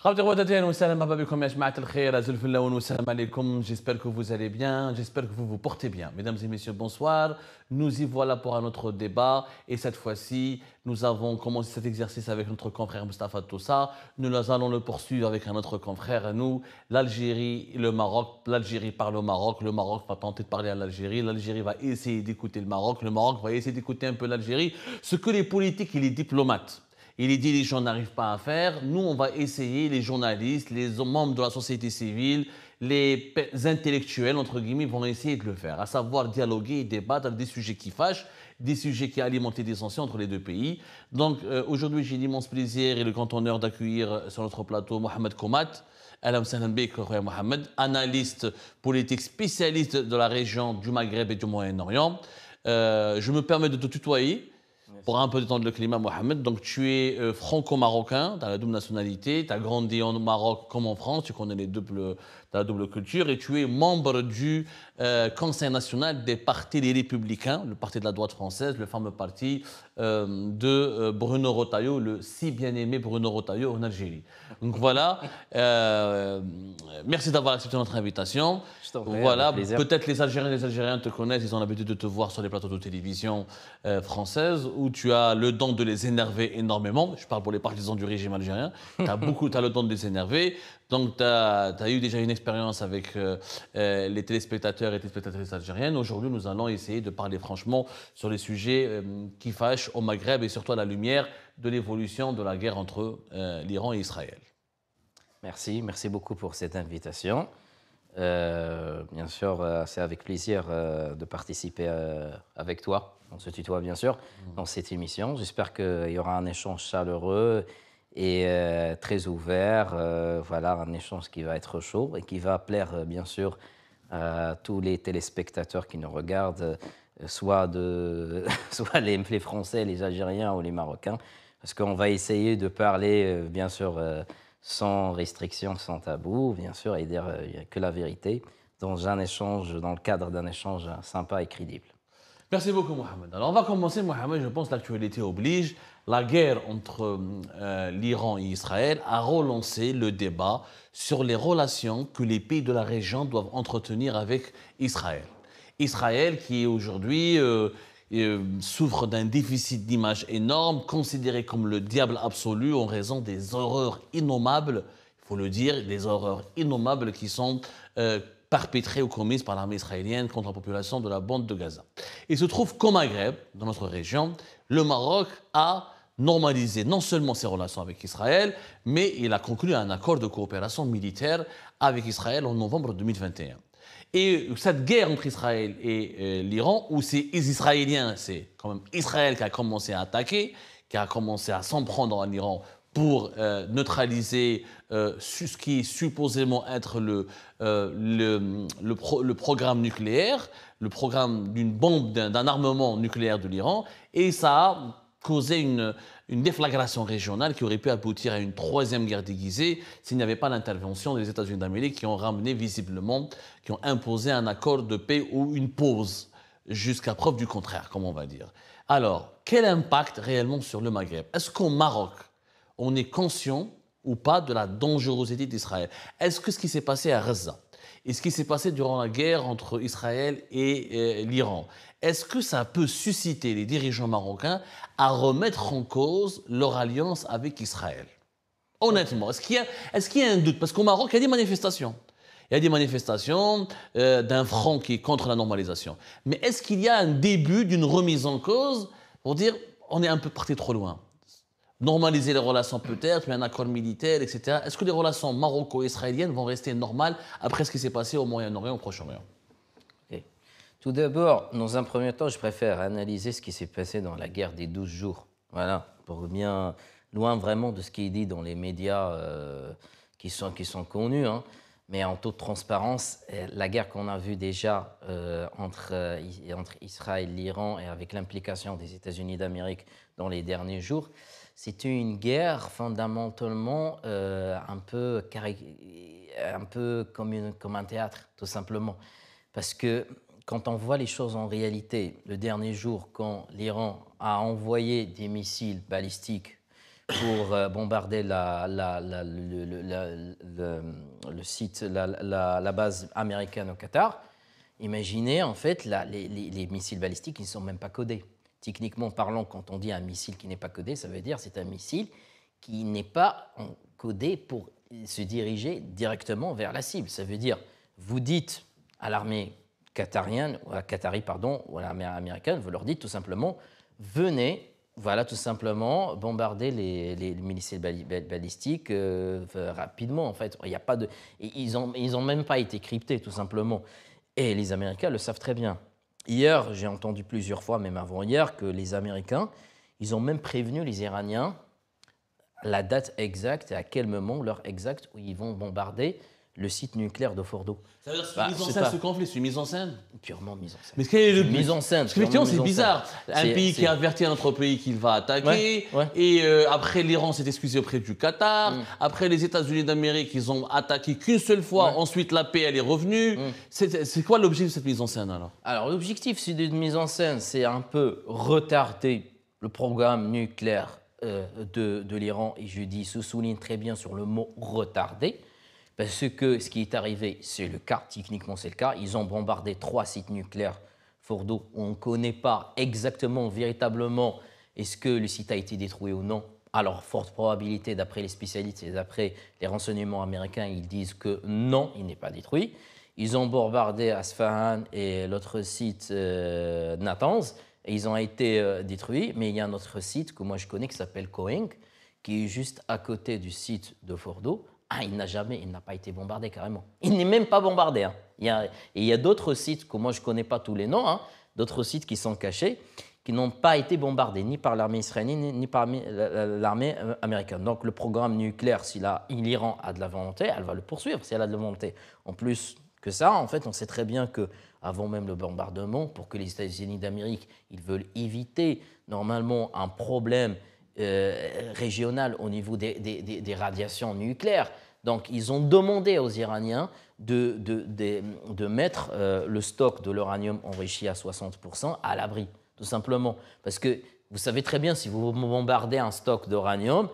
J'espère que vous allez bien, j'espère que vous vous portez bien. Mesdames et messieurs, bonsoir. Nous y voilà pour un autre débat. Et cette fois-ci, nous avons commencé cet exercice avec notre confrère Moustapha Toussa. Nous allons le poursuivre avec un autre confrère à nous, l'Algérie et le Maroc. L'Algérie parle au Maroc, le Maroc va tenter de parler à l'Algérie va essayer d'écouter le Maroc va essayer d'écouter un peu l'Algérie. Ce que les politiques et les diplomates et les dirigeants n'arrivent pas à faire, nous, on va essayer, les journalistes, les membres de la société civile, les intellectuels, entre guillemets, vont essayer de le faire, à savoir dialoguer et débattre des sujets qui fâchent, des sujets qui alimentent des tensions entre les deux pays. Donc, aujourd'hui, j'ai l'immense plaisir et le grand honneur d'accueillir sur notre plateau Mohamed Koumat, Mohamed, analyste politique spécialiste de la région du Maghreb et du Moyen-Orient. Je me permets de te tutoyer. Pour un peu de temps de le climat, Mohamed. Donc, tu es franco-marocain, tu as la double nationalité, tu as grandi en Maroc comme en France, tu connais la double culture, et tu es membre du Conseil national des partis les Républicains, le parti de la droite française, le fameux parti de Bruno Retailleau, le si bien-aimé Bruno Retailleau en Algérie. Donc voilà, merci d'avoir accepté notre invitation. Voilà, peut-être les Algériens et les Algériens te connaissent, ils ont l'habitude de te voir sur les plateaux de télévision françaises où tu as le don de les énerver énormément. Je parle pour les partisans du régime algérien. Tu as le don de les énerver. Donc, tu as eu déjà une expérience avec les téléspectateurs et téléspectatrices algériennes. Aujourd'hui, nous allons essayer de parler franchement sur les sujets qui fâchent au Maghreb et surtout à la lumière de l'évolution de la guerre entre l'Iran et Israël. Merci beaucoup pour cette invitation. Bien sûr, c'est avec plaisir de participer avec toi, on se tutoie bien sûr, dans cette émission. J'espère qu'il y aura un échange chaleureux et très ouvert, voilà, un échange qui va être chaud et qui va plaire bien sûr à tous les téléspectateurs qui nous regardent, soit les Français, les Algériens ou les Marocains, parce qu'on va essayer de parler bien sûr sans restriction, sans tabou, bien sûr, et dire que la vérité dans le cadre d'un échange sympa et crédible. Merci beaucoup, Mohamed. Alors, on va commencer, Mohamed. Je pense que l'actualité oblige. La guerre entre l'Iran et Israël a relancé le débat sur les relations que les pays de la région doivent entretenir avec Israël. Israël qui aujourd'hui souffre d'un déficit d'image énorme, considéré comme le diable absolu en raison des horreurs innommables, il faut le dire, des horreurs innommables qui sont perpétrées ou commises par l'armée israélienne contre la population de la bande de Gaza. Il se trouve qu'au Maghreb, dans notre région, le Maroc a normalisé non seulement ses relations avec Israël, mais il a conclu un accord de coopération militaire avec Israël en novembre 2021. Et cette guerre entre Israël et l'Iran, où c'est les Israéliens, c'est quand même Israël qui a commencé à attaquer, qui a commencé à s'en prendre en Iran pour neutraliser ce qui est supposément être le programme nucléaire, le programme d'une bombe, d'un armement nucléaire de l'Iran, et ça a causé une déflagration régionale qui aurait pu aboutir à une troisième guerre déguisée s'il n'y avait pas l'intervention des États-Unis d'Amérique qui ont ramené visiblement, qui ont imposé un accord de paix ou une pause, jusqu'à preuve du contraire, comme on va dire. Alors, quel impact réellement sur le Maghreb? Est-ce qu'au Maroc, on est conscient ou pas de la dangerosité d'Israël? Est-ce que ce qui s'est passé à Gaza et ce qui s'est passé durant la guerre entre Israël et l'Iran, est-ce que ça peut susciter les dirigeants marocains à remettre en cause leur alliance avec Israël? Honnêtement, est-ce qu'il y a un doute? Parce qu'au Maroc, il y a des manifestations. Il y a des manifestations d'un front qui est contre la normalisation. Mais est-ce qu'il y a un début d'une remise en cause pour dire on est un peu parti trop loin? Normaliser les relations peut-être, mais un accord militaire, etc. Est-ce que les relations maroco-israéliennes vont rester normales après ce qui s'est passé au Moyen-Orient, au Proche-Orient? Okay. Tout d'abord, dans un premier temps, je préfère analyser ce qui s'est passé dans la guerre des 12 jours. Voilà, pour bien loin vraiment de ce qui est dit dans les médias qui sont connus. Hein. Mais en toute transparence, la guerre qu'on a vue déjà entre Israël et l'Iran et avec l'implication des États-Unis d'Amérique dans les derniers jours, c'était une guerre fondamentalement un peu comme un théâtre, tout simplement. Parce que quand on voit les choses en réalité, le dernier jour, quand l'Iran a envoyé des missiles balistiques pour bombarder le site, la base américaine au Qatar. Imaginez, en fait, les missiles balistiques qui ne sont même pas codés. Techniquement parlant, quand on dit un missile qui n'est pas codé, ça veut dire que c'est un missile qui n'est pas codé pour se diriger directement vers la cible. Ça veut dire, vous dites à l'armée qatarienne, ou à l'armée américaine, vous leur dites tout simplement, venez, voilà, tout simplement, bombarder les missiles balistiques rapidement, en fait. Il y a pas de, ils ont même pas été cryptés, tout simplement. Et les Américains le savent très bien. Hier, j'ai entendu plusieurs fois, même avant-hier, que les Américains, ils ont même prévenu les Iraniens la date exacte et à quel moment, l'heure exacte où ils vont bombarder le site nucléaire de Fordo. Ça veut dire que c'est une mise en scène, ce conflit, c'est une mise en scène. Purement mise en scène. Mais quel est le but? Mise en scène. Parce qu'effectivement, c'est bizarre. Un pays qui a averti un autre pays qu'il va attaquer, et après l'Iran s'est excusé auprès du Qatar, après les États-Unis d'Amérique, ils ont attaqué qu'une seule fois, ensuite la paix, elle est revenue. C'est quoi l'objectif de cette mise en scène alors? Alors l'objectif de cette mise en scène, c'est un peu retarder le programme nucléaire de l'Iran, et je dis, se souligne très bien sur le mot retarder. Parce que ce qui est arrivé, c'est le cas, techniquement c'est le cas. Ils ont bombardé 3 sites nucléaires Fordo où on ne connaît pas exactement, véritablement, est-ce que le site a été détruit ou non. Alors, forte probabilité, d'après les spécialistes et d'après les renseignements américains, ils disent que non, il n'est pas détruit. Ils ont bombardé Asfahan et l'autre site Natanz, et ils ont été détruits. Mais il y a un autre site que moi je connais qui s'appelle Koeng, qui est juste à côté du site de Fordo. Il n'a pas été bombardé carrément. Il n'est même pas bombardé. Hein. Il y a d'autres sites que moi je ne connais pas tous les noms, hein, d'autres sites qui sont cachés, qui n'ont pas été bombardés ni par l'armée israélienne ni par l'armée américaine. Donc le programme nucléaire, si l'Iran a de la volonté, elle va le poursuivre si elle a de la volonté. En plus que ça, en fait, on sait très bien qu'avant même le bombardement, pour que les États-Unis d'Amérique, ils veulent éviter normalement un problème régional au niveau des radiations nucléaires. Donc, ils ont demandé aux Iraniens de mettre le stock de l'uranium enrichi à 60% à l'abri, tout simplement. Parce que vous savez très bien, si vous bombardez un stock d'uranium,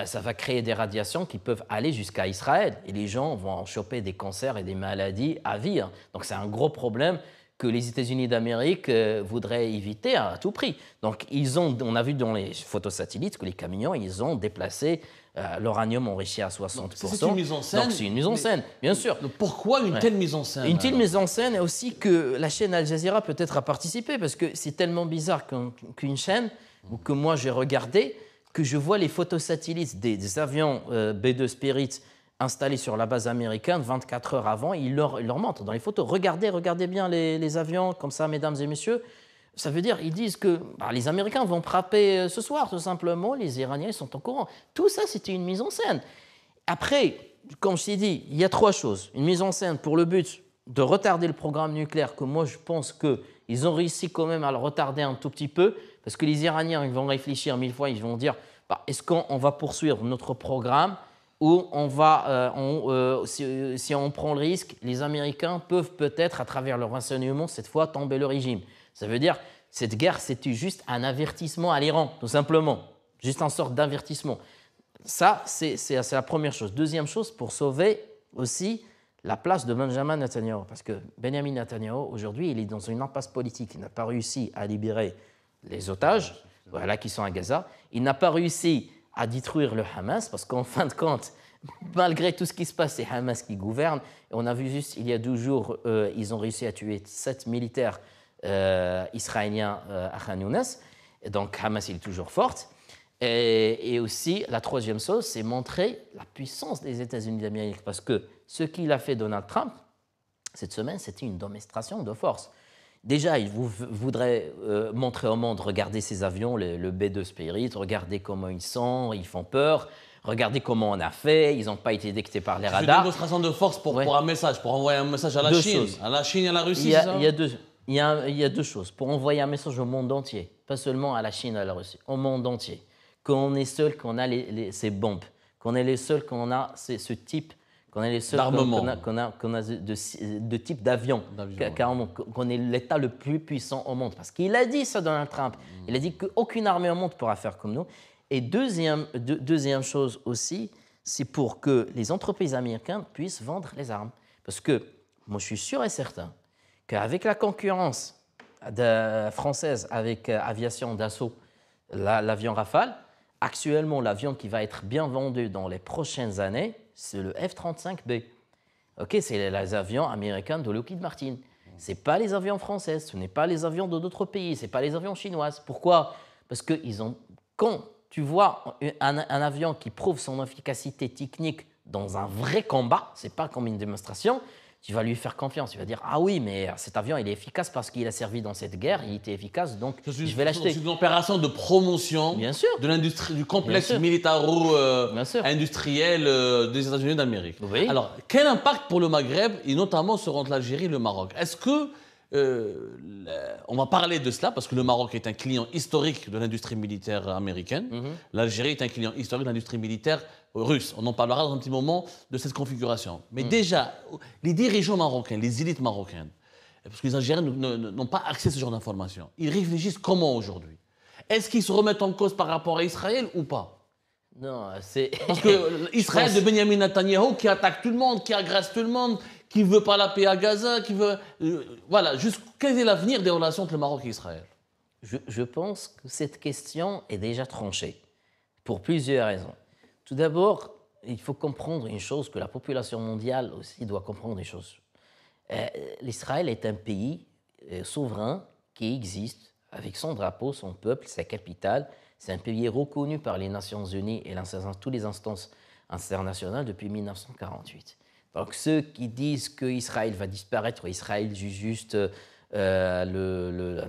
ça va créer des radiations qui peuvent aller jusqu'à Israël. Et les gens vont en choper des cancers et des maladies à vie. Hein. Donc, c'est un gros problème que les États-Unis d'Amérique voudraient éviter à tout prix. Donc, on a vu dans les photos satellites que les camions, ils ont déplacé l'uranium enrichi à 60%. C'est une mise en scène. Donc, c'est une mise en scène, bien sûr. Pourquoi une telle mise en scène? Une telle mise en scène, et aussi que la chaîne Al Jazeera peut-être a participé, parce que c'est tellement bizarre qu'une chaîne, que moi j'ai regardé, que je vois les photos satellites des avions B-2 Spirit installés sur la base américaine 24 heures avant, ils leur montrent dans les photos. Regardez bien les avions, comme ça, mesdames et messieurs. Ça veut dire, ils disent que les Américains vont frapper ce soir, tout simplement. Les Iraniens sont au courant. Tout ça, c'était une mise en scène. Après, comme je t'ai dit, il y a 3 choses. Une mise en scène pour le but de retarder le programme nucléaire, que moi, je pense qu'ils ont réussi quand même à le retarder un tout petit peu, parce que les Iraniens, ils vont réfléchir 1000 fois, ils vont dire, est-ce qu'on va poursuivre notre programme ou si on prend le risque, les Américains peuvent peut-être, à travers leur renseignement, cette fois, tomber le régime. Ça veut dire, cette guerre, c'était juste un avertissement à l'Iran, tout simplement. Juste une sorte d'avertissement. Ça, c'est la première chose. Deuxième chose, pour sauver aussi la place de Benjamin Netanyahu. Parce que Benjamin Netanyahu, aujourd'hui, il est dans une impasse politique. Il n'a pas réussi à libérer les otages, qui sont à Gaza. Il n'a pas réussi à détruire le Hamas, parce qu'en fin de compte, malgré tout ce qui se passe, c'est Hamas qui gouverne. Et on a vu juste, il y a 12 jours, ils ont réussi à tuer 7 militaires israéliens à Khan Younes. Et donc Hamas, il est toujours forte. Et aussi, la troisième chose, c'est montrer la puissance des États-Unis d'Amérique. Parce que ce qu'il a fait Donald Trump, cette semaine, c'était une démonstration de force. Déjà, il voudrait montrer au monde, regardez ces avions, le B-2 Spirit, regardez comment ils sont, ils font peur, regardez comment on a fait, ils n'ont pas été détectés par les radars. C'est une démonstration de force pour un message, pour envoyer un message à la Chine. À la Chine et à la Russie, c'est ça? Il y a 2 choses. Pour envoyer un message au monde entier, pas seulement à la Chine et à la Russie, au monde entier, qu'on est seul, qu'on a ces bombes, qu'on est les seuls, qu'on a ce type, qu'on est les seuls qu'on a de type d'avion, qu'on est l'État le plus puissant au monde. Parce qu'il a dit ça, Donald Trump. Il a dit qu'aucune armée au monde ne pourra faire comme nous. Et deuxième chose aussi, c'est pour que les entreprises américaines puissent vendre les armes. Parce que moi, je suis sûr et certain qu'avec la concurrence française avec aviation d'assaut, l'avion Rafale, actuellement, l'avion qui va être bien vendu dans les prochaines années, c'est le F-35B. Okay, c'est les avions américains de Lockheed Martin. Ce n'est pas les avions français, ce n'est pas les avions d'autres pays, ce n'est pas les avions chinois. Pourquoi? Parce que quand tu vois un avion qui prouve son efficacité technique dans un vrai combat, ce n'est pas comme une démonstration, tu vas lui faire confiance. Tu vas dire, ah oui, mais cet avion, il est efficace parce qu'il a servi dans cette guerre, il était efficace, donc je vais l'acheter. C'est une opération de promotion de l'industrie, du complexe militaro-industriel des États-Unis d'Amérique. Oui. Alors, quel impact pour le Maghreb, et notamment sur entre l'Algérie et le Maroc? Est-ce que, on va parler de cela, parce que le Maroc est un client historique de l'industrie militaire américaine, l'Algérie est un client historique de l'industrie militaire russe. On en parlera dans un petit moment de cette configuration. Mais déjà, les dirigeants marocains, les élites marocaines, parce que les Algériens n'ont pas accès à ce genre d'informations, ils réfléchissent comment aujourd'hui? Est-ce qu'ils se remettent en cause par rapport à Israël ou pas? Non, c'est... Parce que Israël de Benjamin Netanyahou qui attaque tout le monde, qui agresse tout le monde, qui ne veut pas la paix à Gaza, qui veut... voilà, juste quel est l'avenir des relations entre le Maroc et Israël? Je pense que cette question est déjà tranchée, pour plusieurs raisons. Tout d'abord, il faut comprendre une chose, que la population mondiale aussi doit comprendre une chose. L'Israël est un pays souverain qui existe avec son drapeau, son peuple, sa capitale. C'est un pays reconnu par les Nations Unies et toutes les instances internationales depuis 1948. Donc ceux qui disent qu'Israël va disparaître, Israël juste le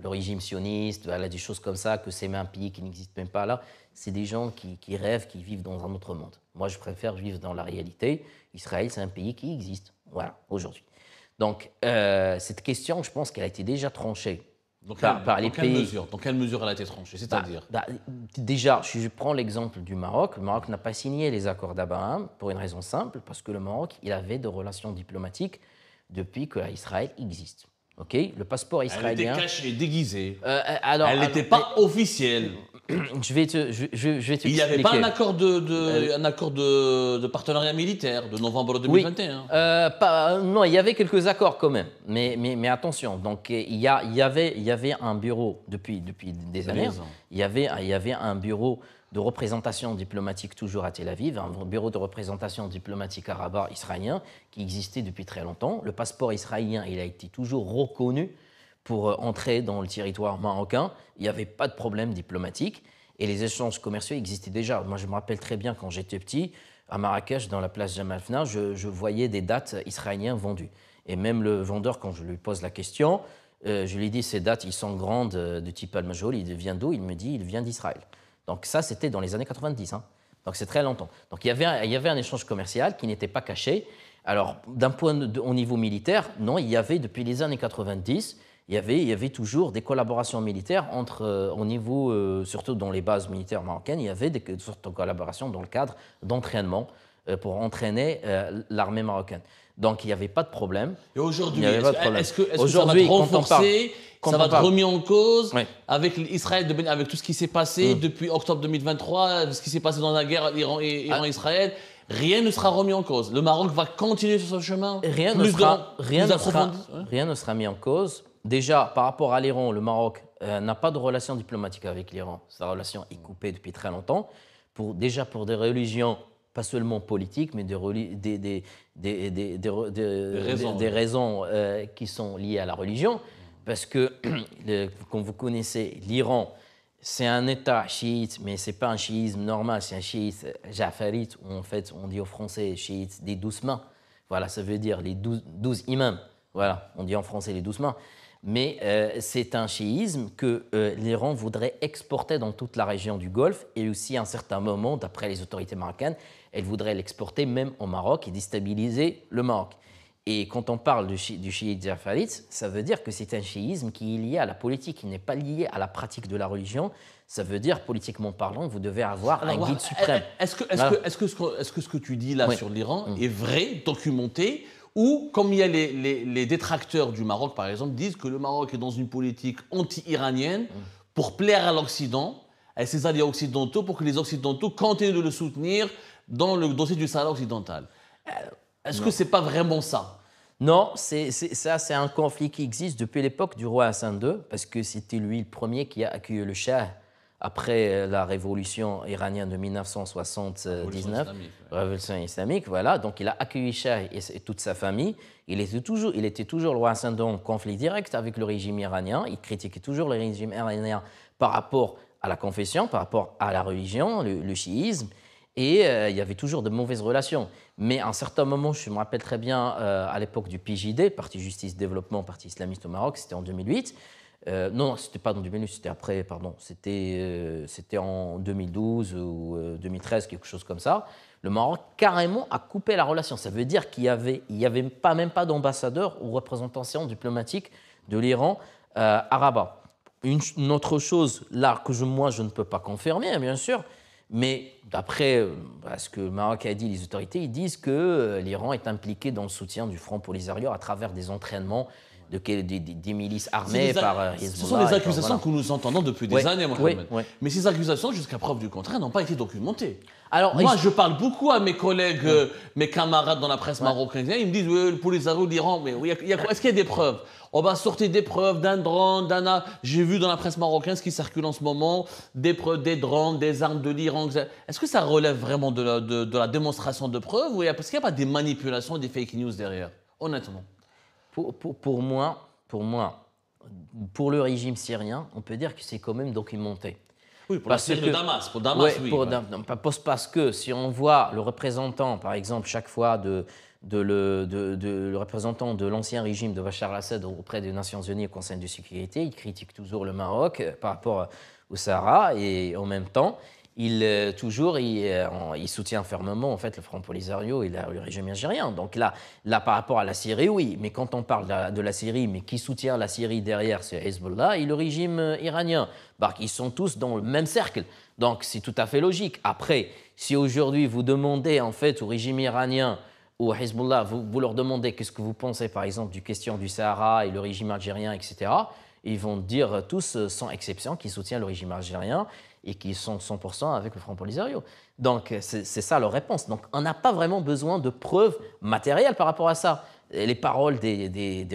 régime sioniste, voilà, des choses comme ça, que c'est même un pays qui n'existe même pas là, c'est des gens qui rêvent, qui vivent dans un autre monde. Moi, je préfère vivre dans la réalité. Israël, c'est un pays qui existe, voilà, aujourd'hui. Donc, cette question, je pense qu'elle a été déjà tranchée par les pays. Dans quelle mesure elle a été tranchée? C'est-à-dire déjà, je prends l'exemple du Maroc. Le Maroc n'a pas signé les accords d'Abraham pour une raison simple, parce que le Maroc, il avait des relations diplomatiques depuis que Israël existe. Okay, le passeport israélien. Elle était cachée, déguisée. Elle n'était pas officielle. Je vais te Il n'y avait pas un accord de partenariat militaire de novembre 2021. Oui. Non, il y avait quelques accords quand même. Mais attention, donc il y avait un bureau depuis des années. Il y avait un bureau de représentation diplomatique toujours à Tel Aviv, un bureau de représentation diplomatique arabo-israélien qui existait depuis très longtemps. Le passeport israélien, il a été toujours reconnu pour entrer dans le territoire marocain. Il n'y avait pas de problème diplomatique et les échanges commerciaux existaient déjà. Moi, je me rappelle très bien quand j'étais petit, à Marrakech, dans la place Jemal Fna, je voyais des dates israéliennes vendues. Et même le vendeur, quand je lui pose la question, je lui dis ces dates, ils sont grandes, de type Al-Majoul, il vient d'où? Il me dit, il vient d'Israël. Donc ça, c'était dans les années 90, hein. Donc c'est très longtemps. Donc il y avait un échange commercial qui n'était pas caché. Alors, au niveau militaire, non, il y avait depuis les années 90, il y avait toujours des collaborations militaires au niveau, surtout dans les bases militaires marocaines, il y avait des sortes de collaborations dans le cadre d'entraînement pour entraîner l'armée marocaine. Donc il n'y avait pas de problème. Et aujourd'hui, est-ce que ça va être renforcé, ça va être remis en cause avec Israël, avec tout ce qui s'est passé depuis octobre 2023, ce qui s'est passé dans la guerre Iran-Israël? Rien ne sera remis en cause. Le Maroc va continuer sur ce chemin. Rien ne sera mis en cause. Déjà, par rapport à l'Iran, le Maroc n'a pas de relation diplomatique avec l'Iran. Sa relation est coupée depuis très longtemps. Déjà pour des religions, pas seulement politiques, mais des raisons qui sont liées à la religion. Parce que, comme vous connaissez, l'Iran, c'est un État chiite, mais ce n'est pas un chiisme normal, c'est un chiite jafarite, où en fait, on dit aux Français chiite des 12 mains. Voilà, ça veut dire les 12 imams. Voilà, on dit en français les 12 mains. Mais c'est un chiisme que l'Iran voudrait exporter dans toute la région du Golfe et aussi à un certain moment, d'après les autorités marocaines, elle voudrait l'exporter même au Maroc et déstabiliser le Maroc. Et quand on parle du chiite jafarite, ça veut dire que c'est un chiisme qui est lié à la politique, qui n'est pas lié à la pratique de la religion. Ça veut dire, politiquement parlant, vous devez avoir un guide suprême. Est-ce que ce que tu dis là sur l'Iran est vrai, documenté, ou comme il y a les détracteurs du Maroc, par exemple, disent que le Maroc est dans une politique anti-iranienne pour plaire à l'Occident, et ses alliés occidentaux pour que les Occidentaux continuent de le soutenir dans le dossier du Sahara occidental. Est-ce que ce n'est pas vraiment ça? Non, ça, c'est un conflit qui existe depuis l'époque du roi Hassan II, parce que c'était lui le premier qui a accueilli le Shah après la révolution iranienne de 1979, révolution islamique, voilà. Donc, il a accueilli le Shah et toute sa famille. Il était toujours le roi Hassan II en conflit direct avec le régime iranien. Il critiquait toujours le régime iranien par rapport à la confession, par rapport à la religion, le chiisme. Et il y avait toujours de mauvaises relations. Mais à un certain moment, je me rappelle très bien, à l'époque du PJD, Parti Justice Développement, Parti islamiste au Maroc, c'était en 2008. Non, ce n'était pas en 2008, c'était après, pardon. C'était en 2012 ou 2013, quelque chose comme ça. Le Maroc, carrément, a coupé la relation. Ça veut dire qu'il n'y avait même pas d'ambassadeur ou représentation diplomatique de l'Iran à Rabat. Une autre chose, là, que moi, je ne peux pas confirmer, bien sûr, mais d'après ce que le Maroc a dit, les autorités, ils disent que l'Iran est impliqué dans le soutien du Front Polisario à travers des entraînements des milices armées par Hezbollah. Ce sont des accusations que nous entendons depuis des années, Mohamed. Oui. Mais ces accusations, jusqu'à preuve du contraire, n'ont pas été documentées. Alors, moi, je parle beaucoup à mes collègues, mes camarades dans la presse marocaine. Ils me disent, le Polisario d'Iran, mais est-ce qu'il y a des preuves? On va sortir des preuves d'un drone, j'ai vu dans la presse marocaine ce qui circule en ce moment, des preuves, des drones, des armes de l'Iran. Est-ce que ça relève vraiment de la démonstration de preuves ou est-ce qu'il n'y a pas des manipulations, des fake news derrière, honnêtement? Pour moi, pour le régime syrien, on peut dire que c'est quand même documenté. Oui, pour la Syrie de Damas. Pour Damas, oui. Parce que si on voit le représentant, par exemple, chaque fois le représentant de l'ancien régime de Bachar el-Assad auprès des Nations Unies au Conseil de sécurité, il critique toujours le Maroc par rapport au Sahara et en même temps, il soutient fermement en fait, le Front Polisario et le régime algérien. Donc là, par rapport à la Syrie, oui, mais quand on parle de la Syrie, mais qui soutient la Syrie derrière, c'est Hezbollah et le régime iranien. Ils sont tous dans le même cercle. Donc c'est tout à fait logique. Après, si aujourd'hui vous demandez en fait au régime iranien ou à Hezbollah, vous leur demandez qu'est-ce que vous pensez par exemple du question du Sahara et le régime algérien, etc., ils vont dire tous, sans exception, qu'ils soutiennent le régime algérien et qu'ils sont 100% avec le Front Polisario. Donc c'est ça leur réponse. Donc on n'a pas vraiment besoin de preuves matérielles par rapport à ça. Les paroles des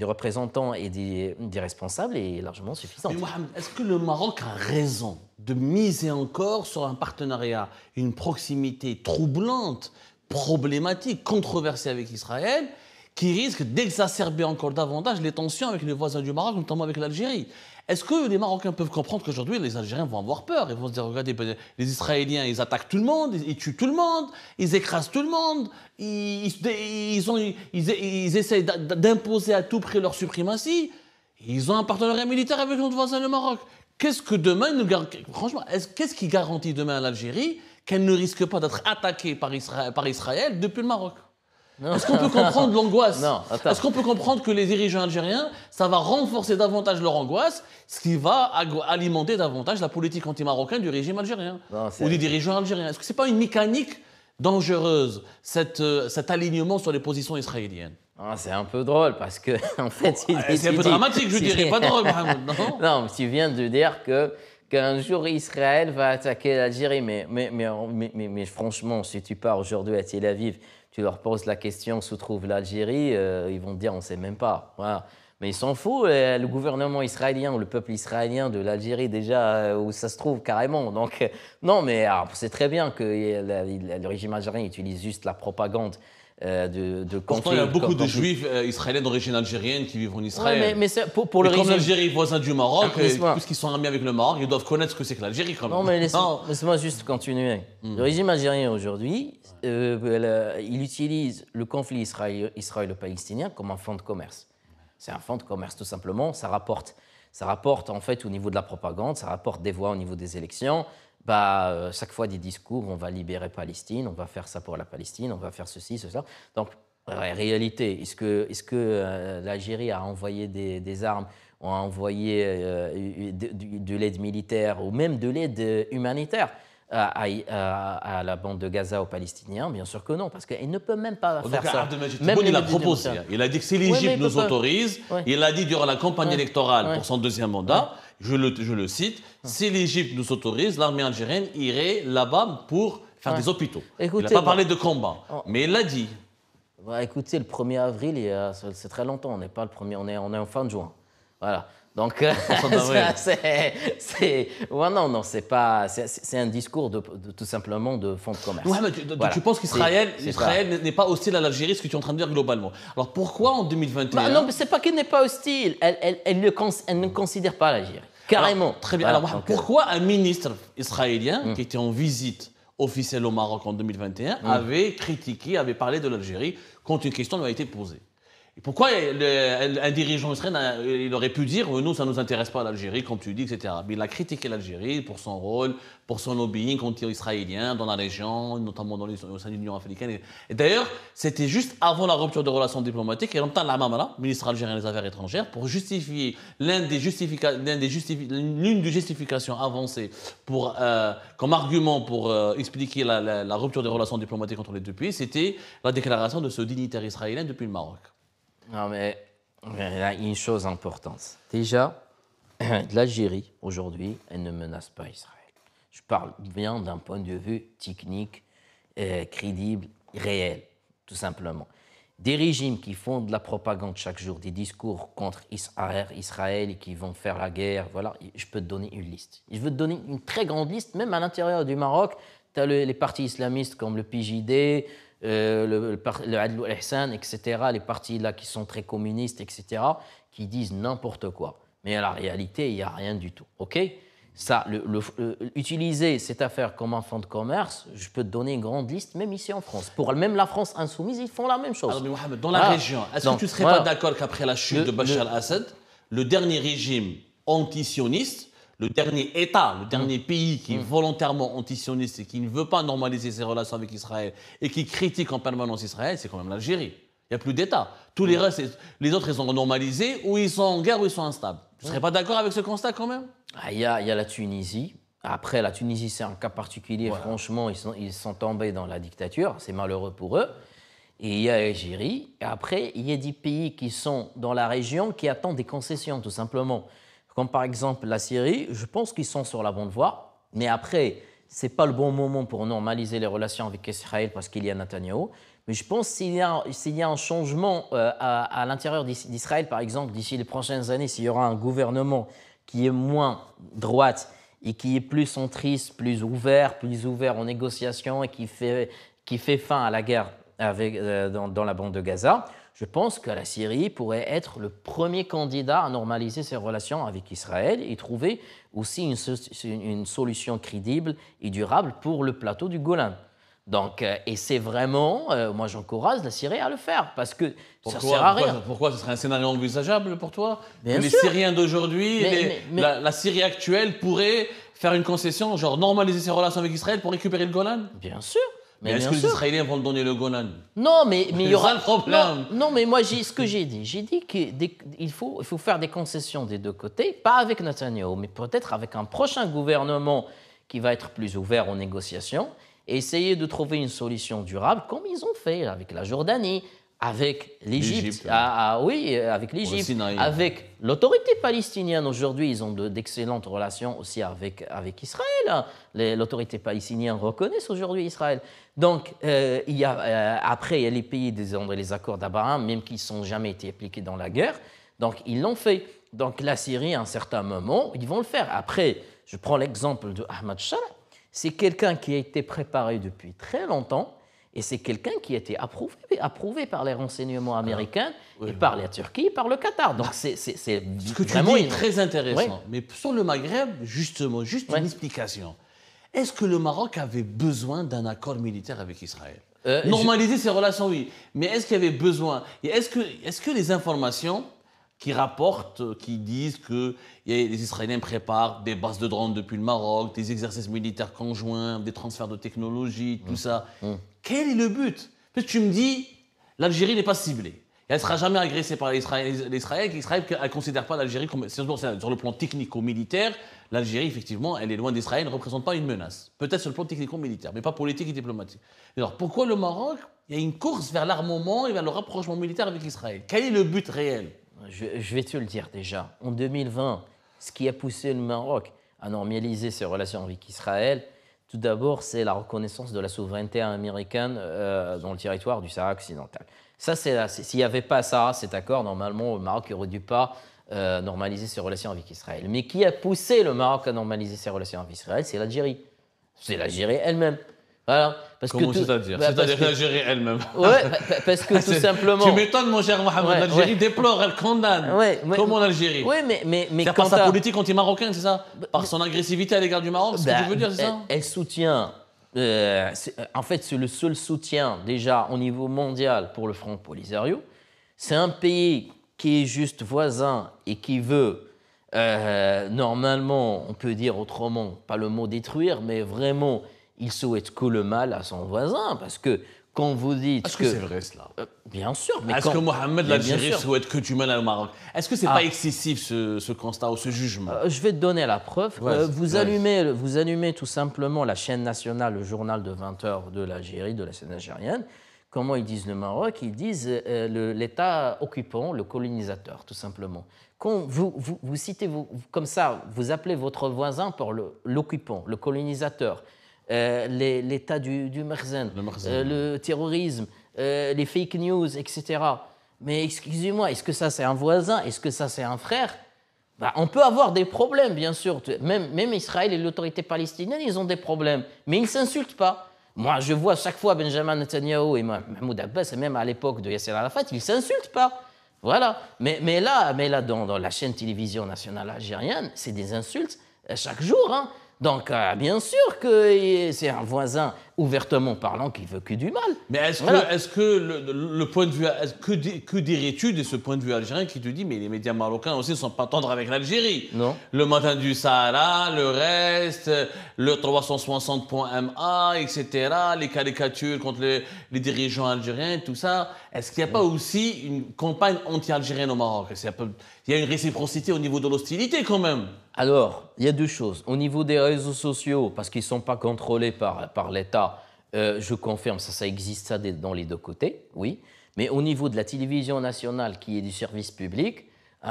représentants et des responsables est largement suffisante. Mais Mohamed, est-ce que le Maroc a raison de miser encore sur un partenariat, une proximité troublante, problématique, controversée avec Israël, qui risque d'exacerber encore davantage les tensions avec les voisins du Maroc, notamment avec l'Algérie? Est-ce que les Marocains peuvent comprendre qu'aujourd'hui, les Algériens vont avoir peur? Ils vont se dire, regardez, les Israéliens, ils attaquent tout le monde, ils tuent tout le monde, ils écrasent tout le monde, ils essayent d'imposer à tout prix leur suprématie. Ils ont un partenariat militaire avec notre voisin, le Maroc. Qu'est-ce que demain, franchement, qu'est-ce qui garantit demain à l'Algérie qu'elle ne risque pas d'être attaquée par Israël depuis le Maroc? Est-ce qu'on peut comprendre l'angoisse? Est-ce qu'on peut comprendre que les dirigeants algériens, ça va renforcer davantage leur angoisse, ce qui va alimenter davantage la politique anti-marocaine du régime algérien ou des dirigeants algériens? Est-ce que ce n'est pas une mécanique dangereuse, cet alignement sur les positions israéliennes? C'est un peu drôle parce que, en fait... c'est un peu dramatique, je dirais, pas drôle, Mohamed, non? Non, mais tu viens de dire qu'un jour Israël va attaquer l'Algérie, mais franchement, si tu pars aujourd'hui à Tel Aviv, tu leur poses la question où se trouve l'Algérie, ils vont te dire on ne sait même pas. Voilà. Mais ils s'en foutent, le gouvernement israélien ou le peuple israélien de l'Algérie déjà, où ça se trouve carrément. Donc, non, mais c'est très bien que le régime algérien utilise juste la propagande de conflit. Pourtant, il y a beaucoup de juifs israéliens d'origine algérienne qui vivent en Israël. Ouais, mais pour le régime... Comme l'Algérie est voisin du Maroc, puisqu'ils sont amis avec le Maroc, ils doivent connaître ce que c'est que l'Algérie. Non, mais laisse-moi juste continuer. Le régime algérien aujourd'hui, il utilise le conflit israélo-palestinien comme un fonds de commerce. C'est un fonds de commerce tout simplement. Ça rapporte en fait au niveau de la propagande, ça rapporte des voix au niveau des élections. Chaque fois des discours, on va libérer Palestine, on va faire ça pour la Palestine, on va faire ceci, cela. Donc, en réalité, est-ce que l'Algérie a envoyé des armes, a envoyé de l'aide militaire ou même de l'aide humanitaire à la bande de Gaza aux Palestiniens? Bien sûr que non, parce qu'ils ne peuvent même pas faire ça. Abdelmajid Même Tebboune, les il a médias proposé. mondiaux. Il a dit que si mais l'Égypte il nous peut pas. autorise, Ouais. il a dit durant la campagne électorale Ouais. pour son deuxième mandat, je le cite, si l'Égypte nous autorise, l'armée algérienne irait là-bas pour faire Ouais. des hôpitaux. Écoutez, il n'a pas bon. parlé de combat, Oh. mais il l'a dit. Bah, écoutez, le 1er avril, c'est très longtemps. On n'est pas le 1er, on est en fin de juin. Voilà. Donc, ouais, non, c'est pas. C'est un discours tout simplement de fonds de commerce. Ouais, mais Voilà. tu penses qu'Israël C'est Israël n'est pas hostile à l'Algérie, ce que tu es en train de dire globalement. Alors pourquoi en 2021 Bah, non, mais c'est pas qu'elle n'est pas hostile. Elle ne considère pas l'Algérie. Carrément. Alors, très bien. Voilà. Alors Donc, pourquoi un ministre israélien qui était en visite officielle au Maroc en 2021 avait parlé de l'Algérie quand une question lui a été posée? Et pourquoi un dirigeant israélien, il aurait pu dire nous, ça ne nous intéresse pas l'Algérie, comme tu dis, etc. Mais il a critiqué l'Algérie pour son rôle, pour son lobbying anti-israélien dans la région, notamment au sein de l'Union africaine. Et d'ailleurs, c'était juste avant la rupture des relations diplomatiques, et longtemps, l'Amamala, ministre algérien des Affaires étrangères, pour justifier l'une des justifications avancées comme argument pour expliquer la rupture des relations diplomatiques entre les deux pays, c'était la déclaration de ce dignitaire israélien depuis le Maroc. non, mais il y a une chose importante. Déjà, l'Algérie, aujourd'hui, elle ne menace pas Israël. Je parle bien d'un point de vue technique, crédible, réel, tout simplement. Des régimes qui font de la propagande chaque jour, des discours contre Israël et qui vont faire la guerre, voilà, je peux te donner une liste. Je veux te donner une très grande liste, même à l'intérieur du Maroc. Tu as les partis islamistes comme le PJD, le Adl al-Ihsan, etc., les partis là qui sont très communistes, etc., qui disent n'importe quoi. Mais à la réalité, il n'y a rien du tout. OK ? Ça, utiliser cette affaire comme un fonds de commerce, je peux te donner une grande liste, même ici en France. Pour même la France insoumise, ils font la même chose. Alors, mais Mohamed, dans la région, est-ce que tu ne serais pas d'accord qu'après la chute de Bachar al-Assad, le dernier régime antisioniste, le dernier État, le dernier pays qui est volontairement antisioniste et qui ne veut pas normaliser ses relations avec Israël et qui critique en permanence Israël, c'est quand même l'Algérie. Il n'y a plus d'État. Tous les autres, ils sont normalisés, ou ils sont en guerre, ou ils sont instables. Tu ne serais pas d'accord avec ce constat quand même? Il y a la Tunisie. Après, la Tunisie, c'est un cas particulier. Voilà. Franchement, ils sont tombés dans la dictature. C'est malheureux pour eux. Et il y a l'Algérie. Et après, il y a des pays qui sont dans la région qui attendent des concessions, tout simplement. Comme par exemple la Syrie. Je pense qu'ils sont sur la bonne voie. Mais après, ce n'est pas le bon moment pour normaliser les relations avec Israël parce qu'il y a Netanyahou. Mais je pense s'il y a un changement à l'intérieur d'Israël, par exemple, d'ici les prochaines années, s'il y aura un gouvernement qui est moins droite et qui est plus centriste, plus ouvert aux négociations et qui fait fin à la guerre dans la bande de Gaza, je pense que la Syrie pourrait être le premier candidat à normaliser ses relations avec Israël et trouver aussi une solution crédible et durable pour le plateau du Golan. Donc, et c'est vraiment, moi j'encourage la Syrie à le faire parce que ça ne sert à rien. Pourquoi ce serait un scénario envisageable pour toi? Bien que les sûr. Syriens d'aujourd'hui, la Syrie actuelle pourrait faire une concession, genre normaliser ses relations avec Israël pour récupérer le Golan? Bien sûr. Mais est-ce que les Israéliens vont donner le Golan? Non, mais il y aura le problème. Non, mais moi ce que j'ai dit qu'il faut faire des concessions des deux côtés, pas avec Netanyahou, mais peut-être avec un prochain gouvernement qui va être plus ouvert aux négociations. Et essayer de trouver une solution durable, comme ils ont fait avec la Jordanie, avec l'Égypte, avec l'Égypte, avec l'autorité palestinienne. Aujourd'hui, ils ont d'excellentes relations aussi avec Israël. L'autorité palestinienne reconnaît aujourd'hui Israël. Donc, après, il y a les pays dans les accords d'Abraham, même qui n'ont jamais été appliqués dans la guerre. Donc, ils l'ont fait. Donc, la Syrie, à un certain moment, ils vont le faire. Après, je prends l'exemple de Ahmad Shara. C'est quelqu'un qui a été préparé depuis très longtemps et c'est quelqu'un qui a été approuvé par les renseignements américains et par la Turquie et par le Qatar. Donc c'est ce que tu vraiment dis est très intéressant. Oui. Mais sur le Maghreb, justement, une explication. Est-ce que le Maroc avait besoin d'un accord militaire avec Israël? Normaliser ses relations, oui. Mais est-ce qu'il y avait besoin? Et est-ce que les informations qui rapportent, qui disent que les Israéliens préparent des bases de drones depuis le Maroc, des exercices militaires conjoints, des transferts de technologie, tout ça. Quel est le but? Parce que tu me dis, l'Algérie n'est pas ciblée. Elle ne sera jamais agressée par l'Israël. L'Israël ne considère pas l'Algérie comme, sur le plan technico-militaire, L'Algérie, effectivement, elle est loin d'Israël, elle ne représente pas une menace. Peut-être sur le plan technico-militaire, mais pas politique et diplomatique. Alors, pourquoi le Maroc? Il y a une course vers l'armement et vers le rapprochement militaire avec Israël. Quel est le but réel? Je vais te le dire déjà. En 2020, ce qui a poussé le Maroc à normaliser ses relations avec Israël, tout d'abord, c'est la reconnaissance de la souveraineté américaine dans le territoire du Sahara occidental. Ça, s'il n'y avait pas ça, cet accord, normalement, le Maroc n'aurait dû pas normaliser ses relations avec Israël. Mais qui a poussé le Maroc à normaliser ses relations avec Israël? C'est l'Algérie. C'est l'Algérie elle-même. Voilà. Comment c'est-à-dire? C'est-à-dire l'Algérie elle-même. Oui, parce que tout simplement. Tu m'étonnes, mon cher Mohamed. Ouais, L'Algérie ouais. déplore, elle condamne. Ouais, Comment l'Algérie? Oui, mais c'est par sa politique anti-marocaine, c'est ça? Par son agressivité à l'égard du Maroc, c'est ce que tu veux dire, c'est ça? Elle soutient. En fait, c'est le seul soutien déjà au niveau mondial pour le Front Polisario. C'est un pays qui est juste voisin et qui veut, normalement, on peut dire autrement, pas le mot détruire, mais vraiment, il souhaite que le mal à son voisin, parce que quand vous dites Est-ce que c'est vrai cela? Bien sûr. Mais est-ce que Mohamed, l'Algérie, sûr. souhaite que tu mènes au Maroc? Est-ce que c'est pas excessif ce constat ou ce jugement? Je vais te donner la preuve. Vous allumez tout simplement la chaîne nationale, le journal de 20 heures de l'Algérie, de la scène algérienne. Comment ils disent le Maroc? Ils disent l'État occupant, le colonisateur, tout simplement. Quand vous citez, comme ça, vous appelez votre voisin pour l'occupant, le colonisateur, l'État du Merzen, le terrorisme, les fake news, etc. Mais excusez-moi, est-ce que ça c'est un voisin? Est-ce que ça c'est un frère? On peut avoir des problèmes, bien sûr. Même Israël et l'autorité palestinienne, ils ont des problèmes. Mais ils ne s'insultent pas. Moi, je vois chaque fois Benjamin Netanyahu et Mahmoud Abbas, et même à l'époque de Yasser Arafat, ils ne s'insultent pas. Voilà. Mais là dans la chaîne télévision nationale algérienne, c'est des insultes chaque jour. Hein. Donc, bien sûr que c'est un voisin ouvertement parlant qui veut que du mal. Mais est-ce que le point de vue, que dirais-tu de ce point de vue algérien qui te dit mais les médias marocains aussi ne sont pas tendres avec l'Algérie? Non. Le Matin du Sahara, le reste, le 360.ma, etc., les caricatures contre les dirigeants algériens, tout ça. Est-ce qu'il n'y a pas aussi une campagne anti-algérienne au Maroc? Il y a une réciprocité au niveau de l'hostilité quand même. Alors, il y a deux choses. Au niveau des réseaux sociaux, parce qu'ils ne sont pas contrôlés par l'État, je confirme, ça existe ça dans les deux côtés, oui. Mais au niveau de la télévision nationale, qui est du service public,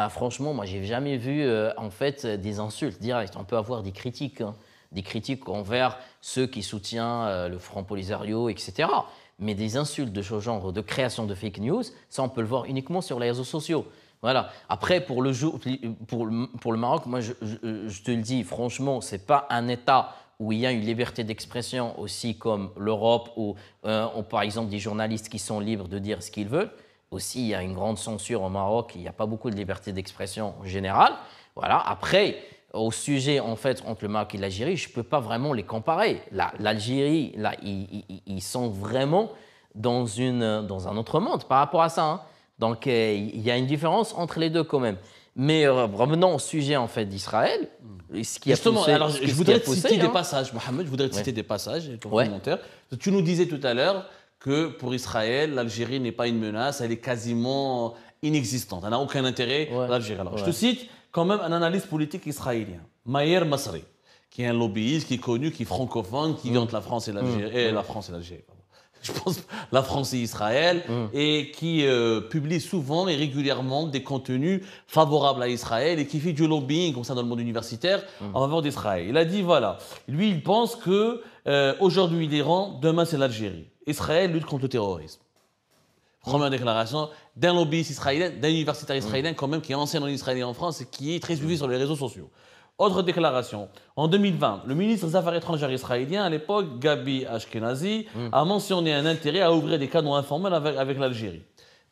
franchement, moi, je n'ai jamais vu en fait, des insultes directes. On peut avoir des critiques envers ceux qui soutiennent le Front Polisario, etc. Mais des insultes de ce genre, de création de fake news, ça, on peut le voir uniquement sur les réseaux sociaux. Voilà. Après, pour le Maroc, moi, je te le dis, franchement, ce n'est pas un État où il y a une liberté d'expression aussi comme l'Europe, ou par exemple des journalistes qui sont libres de dire ce qu'ils veulent. Aussi, il y a une grande censure au Maroc, il n'y a pas beaucoup de liberté d'expression en général. Voilà. Après, au sujet en fait, entre le Maroc et l'Algérie, je ne peux pas vraiment les comparer. L'Algérie, là, ils sont vraiment dans un autre monde par rapport à ça. Hein. Donc, il y a une différence entre les deux quand même. Mais revenons au sujet en fait d'Israël. Justement, alors je voudrais te citer des passages, Mohamed, je voudrais te citer des passages, ton commentaire. Tu nous disais tout à l'heure que pour Israël, l'Algérie n'est pas une menace, elle est quasiment inexistante. Elle n'a aucun intérêt, l'Algérie. Alors, je te cite quand même un analyste politique israélien, Maher Masri, qui est un lobbyiste, qui est connu, qui est francophone, qui vit entre la France et l'Algérie. Je pense la France et Israël, et qui publie souvent et régulièrement des contenus favorables à Israël et qui fait du lobbying comme ça dans le monde universitaire en faveur d'Israël. Il a dit voilà, lui il pense que aujourd'hui l'Iran, demain c'est l'Algérie. Israël lutte contre le terrorisme. Première déclaration d'un lobbyiste israélien, d'un universitaire israélien quand même qui enseigne en Israël et en France et qui est très suivi sur les réseaux sociaux. Autre déclaration. En 2020, le ministre des Affaires étrangères israélien, à l'époque, Gabi Ashkenazi, a mentionné un intérêt à ouvrir des canaux informels avec l'Algérie.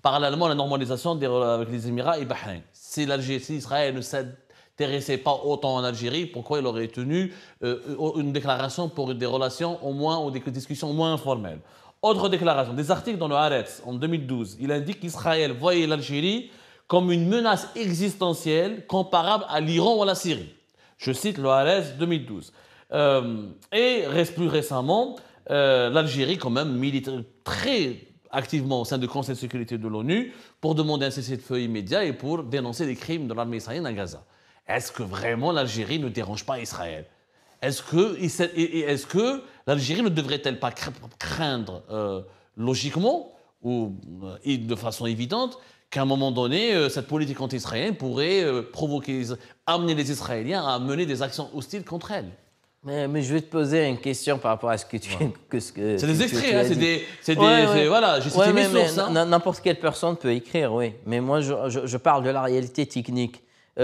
Parallèlement à la normalisation avec les Émirats et Bahreïn. Si Israël ne s'intéressait pas autant en Algérie, pourquoi il aurait tenu une déclaration pour des relations au moins, ou des discussions moins informelles? Autre déclaration. Des articles dans le Haaretz en 2012. Il indique qu'Israël voyait l'Algérie comme une menace existentielle comparable à l'Iran ou à la Syrie. Je cite le Haaretz 2012. Et plus récemment, l'Algérie quand même milite très activement au sein du Conseil de sécurité de l'ONU pour demander un cessez-le-feu immédiat et pour dénoncer les crimes de l'armée israélienne à Gaza. est-ce que vraiment l'Algérie ne dérange pas Israël? Est-ce que l'Algérie ne devrait-elle pas craindre logiquement ou de façon évidente qu'à un moment donné, cette politique anti-israélienne pourrait amener les Israéliens à mener des actions hostiles contre elle? Mais je vais te poser une question par rapport à ce que tu C'est des extraits, hein, voilà, j'ai cité ouais, mes mais sources. Hein. N'importe quelle personne peut écrire, oui. Mais moi, je parle de la réalité technique.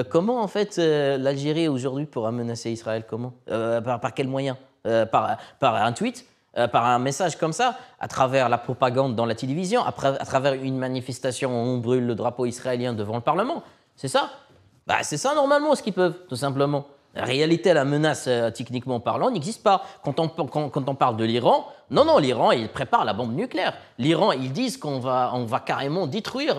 Comment, en fait, l'Algérie aujourd'hui pourra menacer Israël? Comment par quels moyens par un tweet? Par un message comme ça, à travers la propagande dans la télévision, à travers une manifestation où on brûle le drapeau israélien devant le Parlement. C'est ça? Bah, c'est ça normalement ce qu'ils peuvent, tout simplement. La réalité, la menace, techniquement parlant, n'existe pas. Quand on parle de l'Iran, non, l'Iran, il prépare la bombe nucléaire. L'Iran, ils disent qu'on va carrément détruire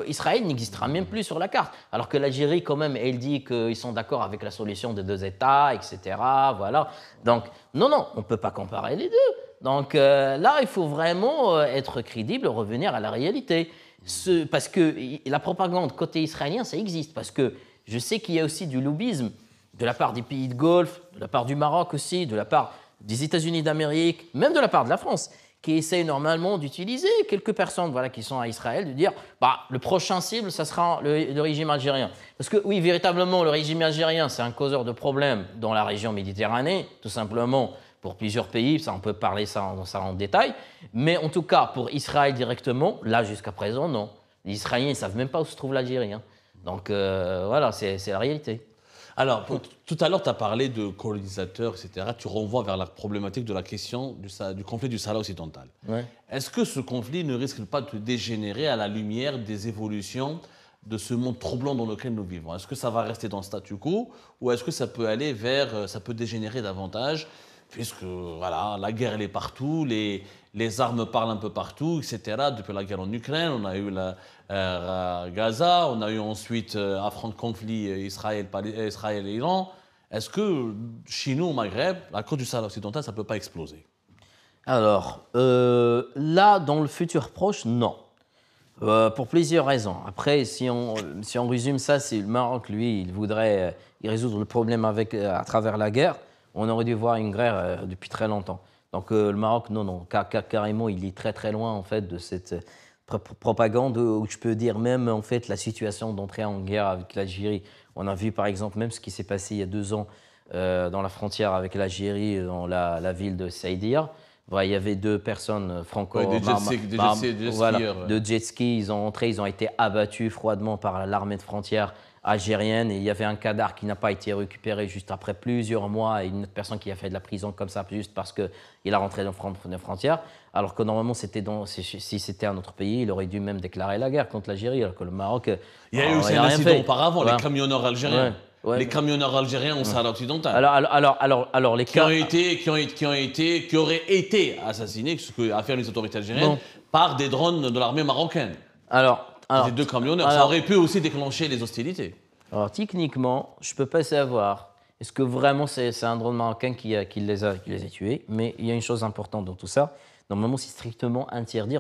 Israël n'existera même plus sur la carte. Alors que l'Algérie, quand même, elle dit qu'ils sont d'accord avec la solution des 2 États, etc. Voilà. Donc, non, on ne peut pas comparer les deux. Donc là, il faut vraiment être crédible, revenir à la réalité. Parce que la propagande côté israélien, ça existe. Parce que je sais qu'il y a aussi du lobbyisme de la part des pays de Golfe, de la part du Maroc aussi, de la part des États-Unis d'Amérique, même de la part de la France, qui essayent normalement d'utiliser quelques personnes qui sont à Israël, de dire le prochain cible, ça sera le régime algérien. Parce que oui, véritablement, le régime algérien, c'est un causeur de problèmes dans la région Méditerranée, tout simplement pour plusieurs pays, ça, on peut parler ça en détail, mais en tout cas, pour Israël directement, là, jusqu'à présent, non. Les Israéliens, ils ne savent même pas où se trouve l'Algérie. Hein. Donc voilà, c'est la réalité. Alors, tout à l'heure, tu as parlé de colonisateurs, etc. Tu renvoies vers la problématique de la question du conflit du Sahara occidental. Ouais. Est-ce que ce conflit ne risque pas de dégénérer à la lumière des évolutions de ce monde troublant dans lequel nous vivons? Est-ce que ça va rester dans le statu quo ou est-ce que ça peut aller ça peut dégénérer davantage? Puisque voilà, la guerre elle est partout, les armes parlent un peu partout, etc. Depuis la guerre en Ukraine, on a eu Gaza, on a eu ensuite affront de conflit Israël et Iran. Est-ce que chez nous au Maghreb, à cause du Sahara occidental, ça ne peut pas exploser? Alors, là, dans le futur proche, non. Pour plusieurs raisons. Après, si on résume ça, c'est le Maroc, lui, il voudrait résoudre le problème à travers la guerre. On aurait dû voir une guerre depuis très longtemps. Donc le Maroc, non, carrément, il est très très loin en fait de cette propagande où je peux dire même en fait la situation d'entrer en guerre avec l'Algérie. On a vu par exemple même ce qui s'est passé il y a 2 ans dans la frontière avec l'Algérie, dans la ville de Saïdia. Il y avait 2 personnes de jet ski, ils ont entré, ils ont été abattus froidement par l'armée de frontière algérienne et il y avait un cadavre qui n'a pas été récupéré juste après plusieurs mois et une autre personne qui a fait de la prison comme ça juste parce qu'il a rentré dans la frontière alors que normalement si c'était un autre pays il aurait dû même déclarer la guerre contre l'Algérie alors que le Maroc il y a eu aussi un incident auparavant, les camionneurs algériens. Ouais. Les camionneurs algériens au Sahara occidental. Alors les qui auraient été assassinés, ce que affirment les autorités algériennes, par des drones de l'armée marocaine. Ces 2 camionneurs, ça aurait pu aussi déclencher les hostilités. Alors techniquement, je ne peux pas savoir est-ce que vraiment c'est un drone marocain qui les a tués, mais il y a une chose importante dans tout ça. Normalement, c'est strictement interdit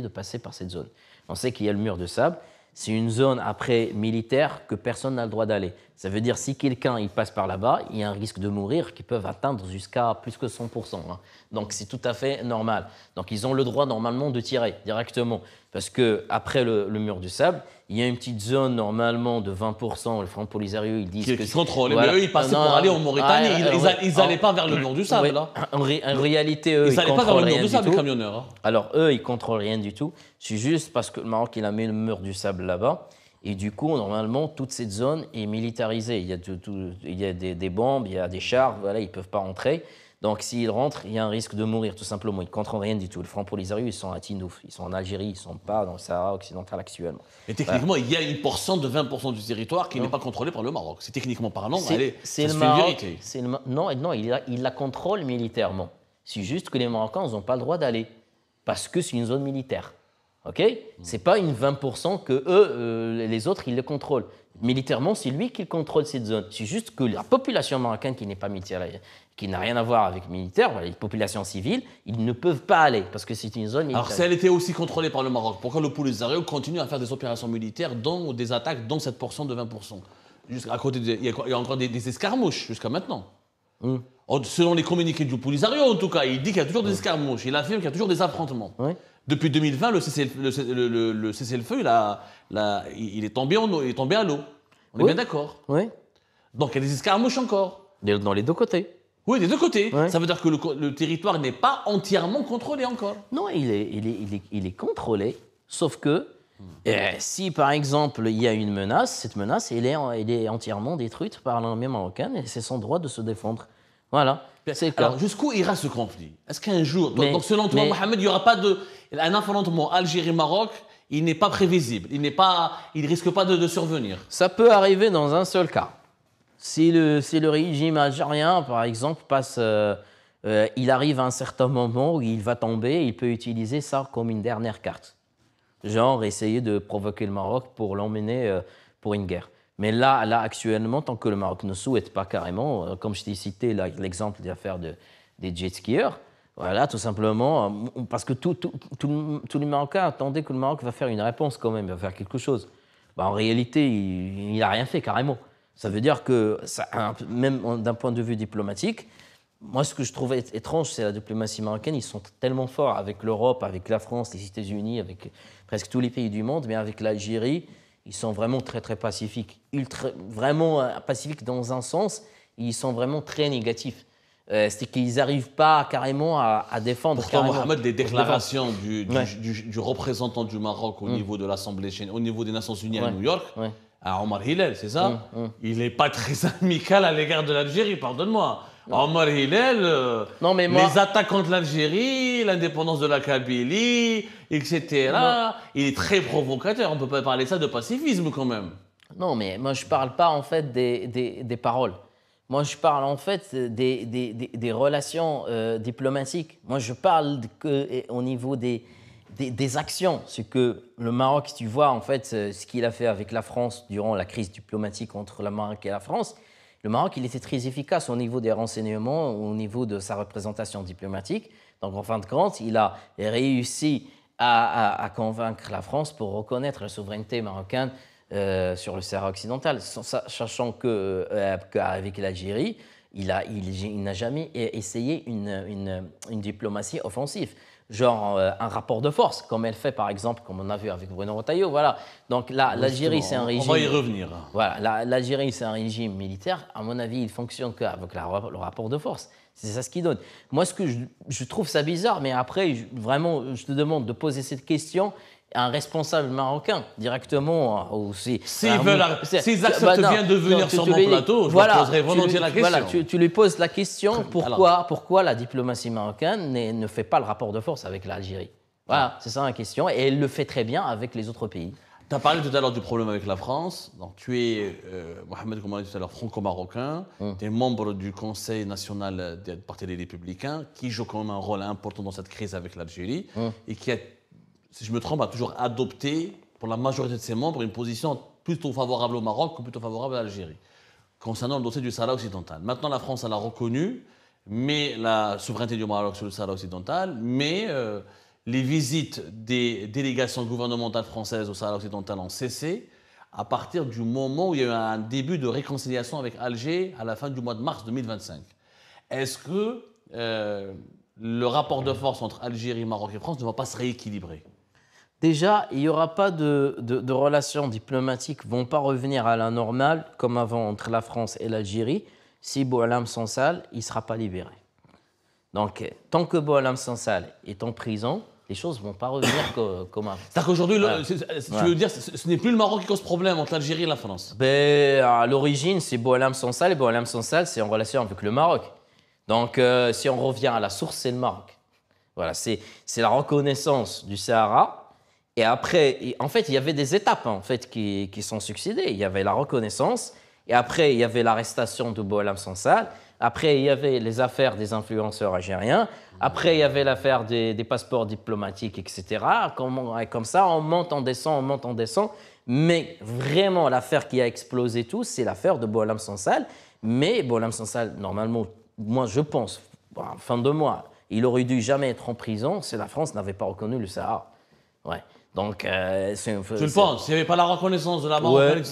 de passer par cette zone. On sait qu'il y a le mur de sable. C'est une zone après militaire que personne n'a le droit d'aller. Ça veut dire si quelqu'un il passe par là-bas, il y a un risque de mourir qui peut atteindre jusqu'à plus que 100%. Hein. Donc c'est tout à fait normal. Donc ils ont le droit normalement de tirer directement. Parce qu'après le mur du sable, il y a une petite zone normalement de 20%. Le Front Polisario, ils disent qui contrôlent. Voilà. Mais eux, ils passaient pour aller en Mauritanie. Ils n'allaient pas vers le mur du sable. Là. En réalité, eux, ils n'allaient pas vers le mur du sable, les camionneurs. Hein. Alors eux, ils ne contrôlent rien du tout. C'est juste parce que le Maroc, il a mis le mur du sable là-bas. Et du coup, normalement, toute cette zone est militarisée. Il y a des bombes, il y a des chars, voilà, ils ne peuvent pas entrer. Donc, s'ils rentrent, il y a un risque de mourir, tout simplement. Ils ne contrôlent rien du tout. Le Front Polisario, ils sont à Tindouf, ils sont en Algérie, ils ne sont pas dans le Sahara occidental actuellement. Et techniquement, il y a une portion de 20% du territoire qui n'est pas contrôlé par le Maroc. C'est techniquement parlant, c'est le Maroc. Non, il la contrôle militairement. C'est juste que les Marocains n'ont pas le droit d'aller parce que c'est une zone militaire. C'est pas une 20% que eux, les autres, ils le contrôlent. Militairement, c'est lui qui contrôle cette zone. C'est juste que la population marocaine qui n'est pas militaire, qui n'a rien à voir avec militaire, les populations civiles, ils ne peuvent pas aller parce que c'est une zone militaire. Alors si elle était aussi contrôlée par le Maroc, pourquoi le Polisario continue à faire des opérations militaires, dont des attaques dans cette portion de 20%? À côté il y a encore des escarmouches jusqu'à maintenant. Selon les communiqués du Polisario, en tout cas, il dit qu'il y a toujours des escarmouches. Il affirme qu'il y a toujours des affrontements. Oui. Depuis 2020, le cessez-le-feu, il est tombé à l'eau. On est bien d'accord. Oui. Donc il y a des escarmouches encore. Dans les deux côtés. Oui, des deux côtés. Ouais. Ça veut dire que le territoire n'est pas entièrement contrôlé encore. Non, il est contrôlé, sauf que si par exemple il y a une menace, cette menace elle est entièrement détruite par l'armée marocaine et c'est son droit de se défendre. Voilà, c'est le cas. Alors jusqu'où ira ce conflit? Est-ce qu'un jour, donc selon toi, Mohamed, il n'y aura pas un affrontement Algérie-Maroc? Il n'est pas prévisible, il risque pas de survenir. Ça peut arriver dans un seul cas. Si le régime algérien, par exemple, il arrive à un certain moment où il va tomber, il peut utiliser ça comme une dernière carte. Genre essayer de provoquer le Maroc pour l'emmener pour une guerre. Mais là, actuellement, tant que le Maroc ne souhaite pas carrément, comme je t'ai cité l'exemple de l'affaire des jet skieurs, voilà, tout simplement, parce que tous les Marocains attendaient que le Maroc va faire une réponse quand même, va faire quelque chose. En réalité, il n'a rien fait carrément. Ça veut dire que, même d'un point de vue diplomatique, moi, ce que je trouve étrange, c'est la diplomatie marocaine. Ils sont tellement forts avec l'Europe, avec la France, les États-Unis, avec presque tous les pays du monde, mais avec l'Algérie, ils sont vraiment très, très pacifiques. Vraiment pacifiques dans un sens, ils sont vraiment très négatifs. C'est qu'ils n'arrivent pas carrément à défendre. Pourtant, Mohamed, les déclarations du représentant du Maroc au niveau de l'Assemblée, au niveau des Nations Unies à New York, à Omar Hillel, c'est ça? Il n'est pas très amical à l'égard de l'Algérie, pardonne-moi. Omar Hillel, les attaques contre l'Algérie, l'indépendance de la Kabylie, etc., il est très provocateur. On ne peut pas parler ça de pacifisme quand même. Non, mais moi je ne parle pas en fait des paroles. Moi je parle en fait des relations diplomatiques. Moi je parle au niveau des actions. C'est que le Maroc, si tu vois en fait ce qu'il a fait avec la France durant la crise diplomatique entre le Maroc et la France, le Maroc, il était très efficace au niveau des renseignements, au niveau de sa représentation diplomatique. Donc, en fin de compte, il a réussi à convaincre la France pour reconnaître la souveraineté marocaine sur le Sahara occidental, sachant qu'avec l'Algérie, il n'a jamais essayé une diplomatie offensive. Genre un rapport de force, comme elle fait par exemple, comme on a vu avec Bruno Retailleau. Voilà. Donc l'Algérie, c'est un régime. On va y revenir. Voilà, l'Algérie, c'est un régime militaire. À mon avis, il fonctionne qu'avec le rapport de force. C'est ça ce qu'il donne. Moi, ce que je trouve ça bizarre, mais après, vraiment, je te demande de poser cette question à un responsable marocain directement. S'ils acceptent bien de venir sur mon plateau, je leur poserai volontiers la question. Voilà, tu lui poses la question pourquoi la diplomatie marocaine ne fait pas le rapport de force avec l'Algérie. Voilà, c'est ça la question. Et elle le fait très bien avec les autres pays. Tu as parlé tout à l'heure du problème avec la France. Donc, tu es, Mohamed, comme on a dit tout à l'heure, franco-marocain. Tu es membre du Conseil national du Parti des Républicains, qui joue quand même un rôle important dans cette crise avec l'Algérie et qui a, si je me trompe, a toujours adopté, pour la majorité de ses membres, une position plutôt favorable au Maroc que plutôt favorable à l'Algérie, concernant le dossier du Sahara occidental. Maintenant, la France, elle a reconnu la souveraineté du Maroc sur le Sahara occidental, mais les visites des délégations gouvernementales françaises au Sahara occidental ont cessé à partir du moment où il y a eu un début de réconciliation avec Alger à la fin du mois de mars 2025. Est-ce que le rapport de force entre Algérie, Maroc et France ne va pas se rééquilibrer? Déjà, il n'y aura pas de relations diplomatiques qui ne vont pas revenir à la normale comme avant entre la France et l'Algérie si Boualem Sansal ne sera pas libéré. Donc, tant que Boualem Sansal est en prison, les choses ne vont pas revenir comme avant. C'est-à-dire qu'aujourd'hui, tu veux dire, ce n'est plus le Maroc qui cause problème entre l'Algérie et la France? À l'origine, c'est Boualem Sansal et Boualem Sansal, c'est en relation avec le Maroc. Donc, si on revient à la source, c'est le Maroc. Voilà, c'est la reconnaissance du Sahara. Et après, en fait, il y avait des étapes en fait, qui sont succédées. Il y avait la reconnaissance, et après, il y avait l'arrestation de Boualem Sansal. Après, il y avait les affaires des influenceurs algériens. Après, il y avait l'affaire des passeports diplomatiques, etc. Comme ça, on monte, on descend. Mais vraiment, l'affaire qui a explosé tout, c'est l'affaire de Boualem Sansal. Mais Boualem Sansal, normalement, moi, je pense, en fin de mois, il aurait dû jamais être en prison si la France n'avait pas reconnu le Sahara. Ouais. Donc, je le pense. S'il n'y avait pas la reconnaissance de la Maroc,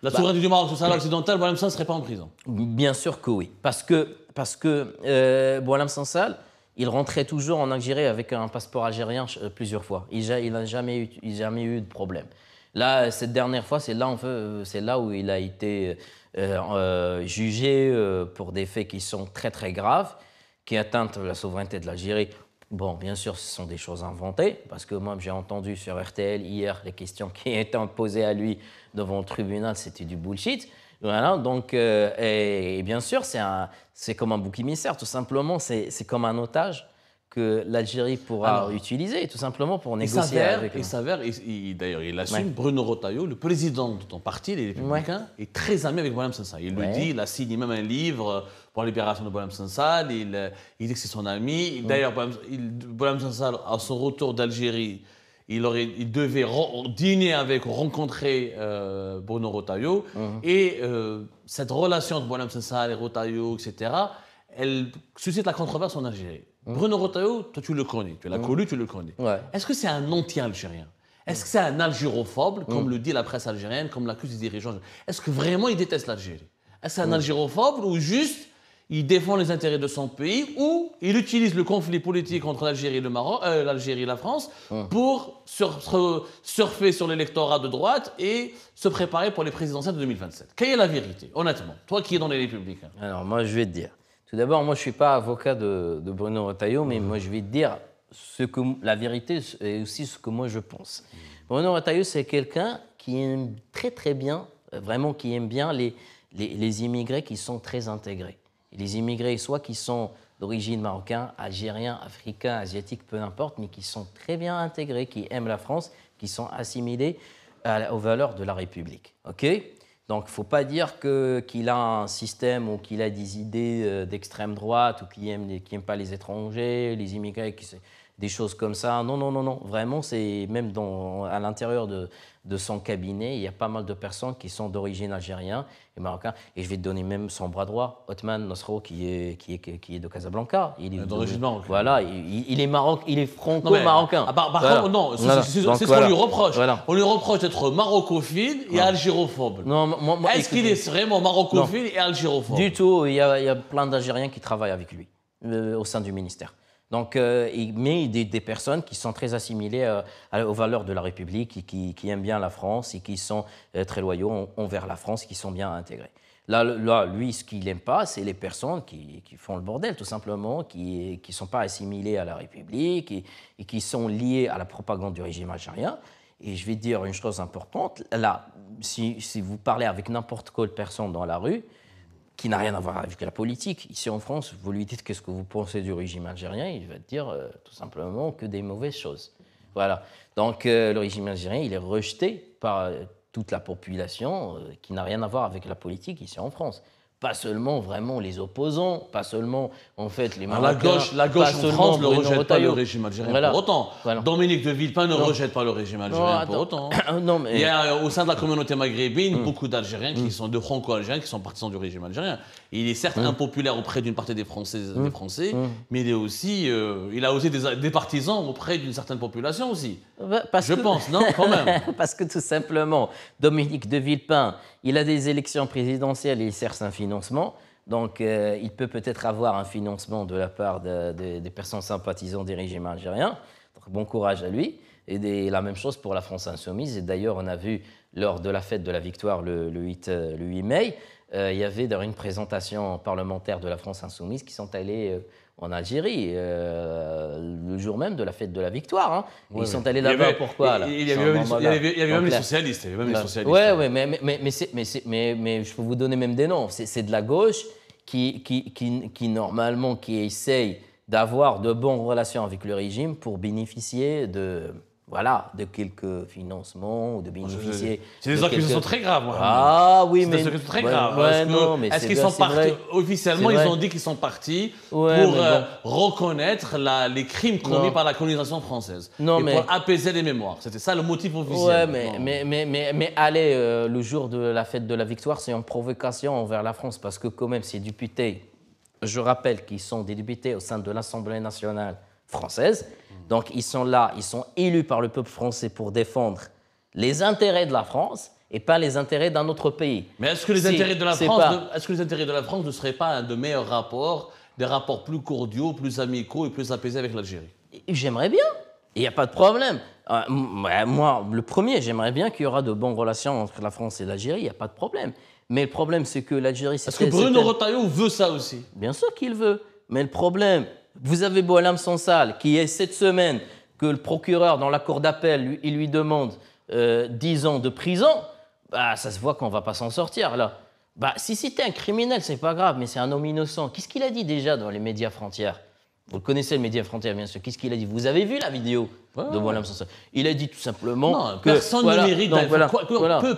La souveraineté du Maroc sur Sahara occidental, Boualem Sansal ne serait pas en prison. Bien sûr que oui. Parce que Boualem Sansal, il rentrait toujours en Algérie avec un passeport algérien plusieurs fois. Il n'a jamais eu de problème. Là, cette dernière fois, c'est là où il a été jugé pour des faits qui sont très très graves, qui atteignent la souveraineté de l'Algérie. Bon, bien sûr, ce sont des choses inventées, parce que moi, j'ai entendu sur RTL hier les questions qui étaient posées à lui devant le tribunal, c'était du bullshit. Voilà, donc, et bien sûr, c'est comme un bouc émissaire, tout simplement, c'est comme un otage que l'Algérie pourra utiliser, tout simplement pour négocier avec lui. Il s'avère, d'ailleurs, il assume, Bruno Retailleau, le président de ton parti, les Républicains, est très ami avec Boualem Sansal. Il le dit, il a signé même un livre pour la libération de Boualem Sansal, il dit que c'est son ami. D'ailleurs, Boualem Sansal, à son retour d'Algérie, il devait dîner avec, rencontrer Bruno Retailleau. Et cette relation entre Boualem Sansal et Retailleau, etc., elle suscite la controverse en Algérie. Bruno Retailleau, toi tu le connais, tu l'as connu, tu le connais. Ouais. Est-ce que c'est un anti-algérien? Est-ce que c'est un algérophobe, comme le dit la presse algérienne, comme l'accusent les dirigeants? Est-ce que vraiment il déteste l'Algérie? Est-ce que c'est un algérophobe ou juste il défend les intérêts de son pays ou il utilise le conflit politique entre l'Algérie et le Maroc, l'Algérie et la France pour surfer sur l'électorat de droite et se préparer pour les présidentielles de 2027? Quelle est la vérité, honnêtement, toi qui es dans les Républicains? Alors moi je vais te dire. Tout d'abord, moi je ne suis pas avocat de Bruno Retailleau, mais moi je vais te dire la vérité et aussi ce que moi je pense. Bruno Retailleau, c'est quelqu'un qui aime très très bien, vraiment qui aime bien les immigrés qui sont très intégrés. Et les immigrés, soit qui sont d'origine marocaine, algérien, africain, asiatique, peu importe, mais qui sont très bien intégrés, qui aiment la France, qui sont assimilés aux valeurs de la République. Ok ? Donc, il ne faut pas dire qu'il a un système ou qu'il a des idées d'extrême droite ou qu'il n'aime pas les étrangers, les immigrés, des choses comme ça. Non, non, non, non. Vraiment, c'est même à l'intérieur de son cabinet, il y a pas mal de personnes qui sont d'origine algérienne et marocaine. Et je vais te donner même son bras droit, Othman Nosro, qui est de Casablanca. Il est d'origine marocaine. Voilà, il est franco-marocain. Par contre, non, c'est ce qu'on lui reproche. Voilà. On lui reproche d'être marocophile et algérophobe. Est-ce qu'il est vraiment marocophile et algérophobe? Du tout, il y a plein d'Algériens qui travaillent avec lui au sein du ministère. Donc, mais des personnes qui sont très assimilées aux valeurs de la République, qui aiment bien la France et qui sont très loyaux envers la France, qui sont bien intégrés. Là lui, ce qu'il n'aime pas, c'est les personnes qui font le bordel, tout simplement, qui ne sont pas assimilées à la République et qui sont liées à la propagande du régime algérien. Et je vais te dire une chose importante. Là, si vous parlez avec n'importe quelle personne dans la rue, qui n'a rien à voir avec la politique. Ici en France, vous lui dites qu'est-ce que vous pensez du régime algérien, il va te dire tout simplement que des mauvaises choses. Voilà. Donc le régime algérien, il est rejeté par toute la population qui n'a rien à voir avec la politique ici en France. Pas seulement vraiment les opposants, pas seulement en fait les Marocains. La gauche en France ne rejette pas le régime algérien pour autant. Voilà. Dominique de Villepin ne rejette pas le régime algérien pour autant. Non, mais... Il y a au sein de la communauté maghrébine beaucoup d'Algériens qui sont de franco-algériens qui sont partisans du régime algérien. Et il est certes impopulaire auprès d'une partie des Français, mais il est aussi, il a aussi des partisans auprès d'une certaine population aussi. Je pense, non, quand même. Parce que tout simplement, Dominique de Villepin, il a des élections présidentielles et il cherche un financement. Donc, il peut peut-être avoir un financement de la part des personnes sympathisantes des régimes algériens. Donc, bon courage à lui. Et la même chose pour la France insoumise. Et d'ailleurs, on a vu lors de la fête de la victoire le 8 mai, il y avait une présentation parlementaire de la France insoumise qui sont allés en Algérie, le jour même de la fête de la victoire. Hein. Ils sont allés là-bas, pourquoi là? Il y avait même les socialistes. Oui, mais je peux vous donner même des noms. C'est de la gauche qui normalement, qui essaye d'avoir de bonnes relations avec le régime pour bénéficier de quelques financements ou de bénéficier. C'est des accusations très graves. Ah oui, mais. C'est des accusations très graves. Est-ce qu'ils sont partis officiellement? Ils ont dit qu'ils sont partis pour reconnaître les crimes commis par la colonisation française. Pour apaiser les mémoires. C'était ça le motif officiel. Mais aller le jour de la fête de la victoire, c'est une provocation envers la France parce que quand même, ces députés, je rappelle qu'ils sont des députés au sein de l'Assemblée nationale française. Donc, ils sont là, ils sont élus par le peuple français pour défendre les intérêts de la France. et pas les intérêts d'un autre pays. Mais est-ce que les intérêts de la France, est-ce que les intérêts de la France ne seraient pas un de meilleurs rapports, des rapports plus cordiaux, plus amicaux et plus apaisés avec l'Algérie? J'aimerais bien. Il n'y a pas de problème. Moi, le premier, j'aimerais bien qu'il y aura de bonnes relations entre la France et l'Algérie. Il n'y a pas de problème. Mais le problème, c'est que l'Algérie... Est-ce que Bruno Retailleau veut ça aussi? Bien sûr qu'il veut. Mais le problème, vous avez Boualem Sansal, qui est cette semaine que le procureur dans la cour d'appel, il lui demande 10 ans de prison, bah, ça se voit qu'on ne va pas s'en sortir, là. Bah, si c'était un criminel, c'est pas grave, mais c'est un homme innocent. Qu'est-ce qu'il a dit déjà dans les médias frontières? Vous le connaissez, le média frontière, bien sûr. Qu'est-ce qu'il a dit? Vous avez vu la vidéo de Boualem Sansal? Il a dit tout simplement que... Personne ne mérite...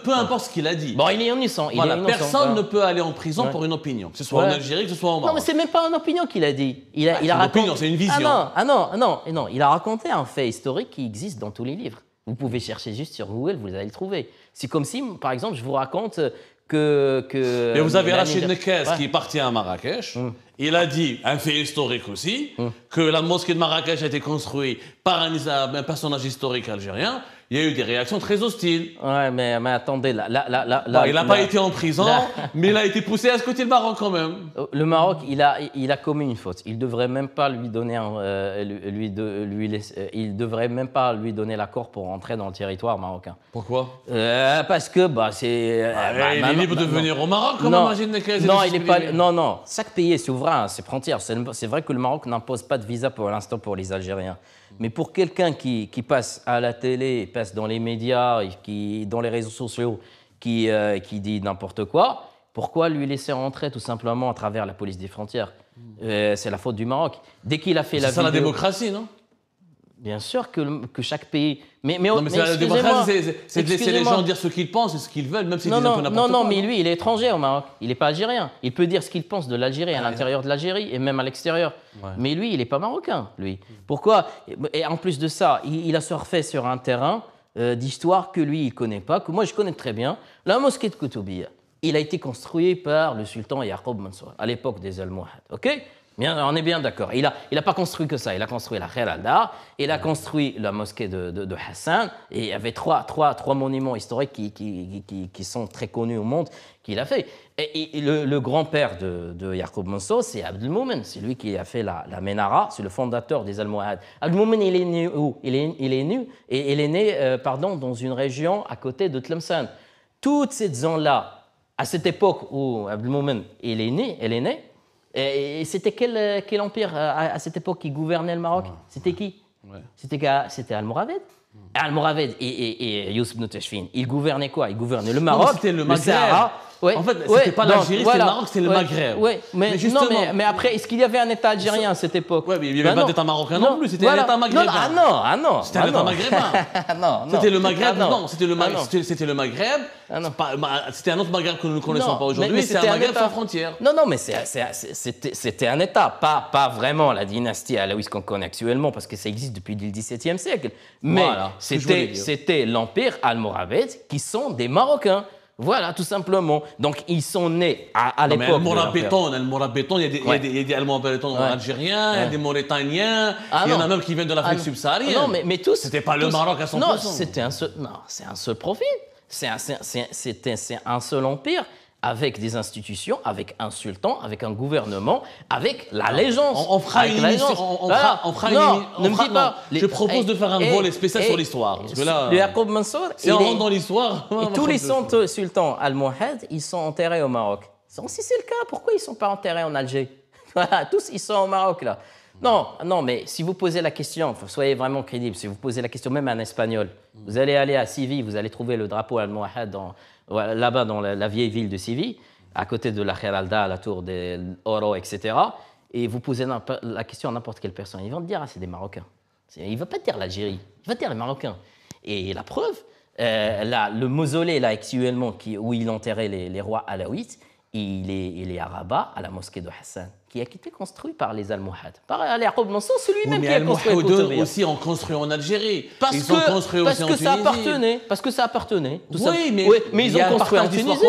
Peu importe ce qu'il a dit. Bon, il est innocent. Personne ne peut aller en prison pour une opinion, que ce soit en Algérie, que ce soit au Maroc. Non, mais c'est même pas une opinion qu'il a dit. Il a une raconté... opinion, c'est une vision. Non. Il a raconté un fait historique qui existe dans tous les livres. Vous pouvez chercher juste sur Google, vous allez le trouver. C'est comme si, par exemple, je vous raconte... Mais vous avez Rachid Nekez qui est parti à Marrakech. Il a dit, un fait historique aussi, que la mosquée de Marrakech a été construite par un personnage historique algérien. Il y a eu des réactions très hostiles. Ouais, mais attendez, il n'a pas été en prison, mais il a été poussé à ce côté le Maroc quand même. Le Maroc, il a commis une faute. Il ne devrait même pas lui donner, il devrait même pas lui donner l'accord pour entrer dans le territoire marocain. Pourquoi? Parce que c'est. Il est libre de venir au Maroc, comme Rachid Nekez. Non, il est pas. Non. Chaque pays est souverain, ses frontières. C'est vrai que le Maroc n'impose pas de visa pour l'instant pour les Algériens. Mais pour quelqu'un qui passe à la télé, passe dans les médias, dans les réseaux sociaux, qui dit n'importe quoi, pourquoi lui laisser rentrer tout simplement à travers la police des frontières? C'est la faute du Maroc. Dès qu'il a fait la vidéo... C'est ça la démocratie, non? Bien sûr que chaque pays... Mais la démocratie, c'est de laisser les gens dire ce qu'ils pensent et ce qu'ils veulent, même s'ils disent un peu n'importe quoi. Non, mais lui, il est étranger au Maroc. Il n'est pas algérien. Il peut dire ce qu'il pense de l'Algérie à l'intérieur de l'Algérie et même à l'extérieur. Ouais. Mais lui, il n'est pas marocain, lui. Pourquoi? Et en plus de ça, il a surfé sur un terrain d'histoire que lui, il ne connaît pas, que moi, je connais très bien. La mosquée de Koutoubia, il a été construit par le sultan Yaqub Mansour, à l'époque des Almohades. OK? Bien, on est bien d'accord. Il a pas construit que ça. Il a construit la Khair al-Dar, il a construit la mosquée de Hassan, et il y avait trois monuments historiques qui sont très connus au monde qu'il a fait. Et le grand-père de Yaqub Mansour, c'est Abdelmoumen. C'est lui qui a fait la Ménara, c'est le fondateur des Almohades. Abdelmoumen, il est né où? Il est né dans une région à côté de Tlemcen. Toute cette zone-là, à cette époque où Abdelmoumen elle est née, et c'était quel empire à cette époque qui gouvernait le Maroc? C'était qui? C'était Almoraved. Almoraved et Youssef ibn Tachfine, ils gouvernaient quoi? Ils gouvernaient le Maroc, c'était le Maghreb. Sahara. En fait, c'était pas l'Algérie, c'était le Maroc, c'était le Maghreb. Mais après, est-ce qu'il y avait un État algérien à cette époque? Oui, mais il n'y avait pas d'État marocain non plus, c'était un État maghrébin. Non. C'était un État maghrébin. C'était le Maghreb, c'était le Maghreb. C'était un autre Maghreb que nous ne connaissons pas aujourd'hui, c'est un Maghreb sans frontières. Non, mais c'était un État, pas vraiment la dynastie alaouite qu'on connaît actuellement, parce que ça existe depuis le XVIIe siècle. Mais c'était l'empire almoravide qui sont des Marocains. Voilà, tout simplement. Donc, ils sont nés à l'époque. Al-Morabéton, il y a des Al-Morabéton algériens, il y a des Mauritaniens, il y en a même qui viennent de l'Afrique subsaharienne. Non, mais tous. C'était pas le Maroc à 100%. Non, c'est un seul profil. C'est un seul empire, avec des institutions, avec un sultan, avec un gouvernement, avec l'allégeance. On fera une émission. Je propose de faire un volet spécial sur l'histoire. Parce que là, Yaqub Mansour, si on rentre dans l'histoire... Et tous les sultans almohades, ils sont enterrés au Maroc. Si c'est le cas, pourquoi ils ne sont pas enterrés en Alger? Voilà, tous, ils sont au Maroc, là. Non, mais si vous posez la question, soyez vraiment crédible, si vous posez la question même en espagnol, vous allez aller à Séville, vous allez trouver le drapeau almohade là-bas dans la vieille ville de Séville, à côté de la Khair al-Dar, la tour des Oro, etc. Et vous posez la question à n'importe quelle personne, ils vont te dire c'est des Marocains. Il ne va pas te dire l'Algérie, il va te dire les Marocains. Et la preuve, le mausolée là actuellement où il enterrait les rois alaouites, il est à Rabat, à la mosquée de Hassan, qui a été construit par les Almohades. Par Yaqub Mansour, c'est lui-même qui a construit Koutoubia. Aussi ont construit en Algérie. Ils ont construit aussi en Tunisie. Parce que ça appartenait. Mais ils ont construit en Tunisie.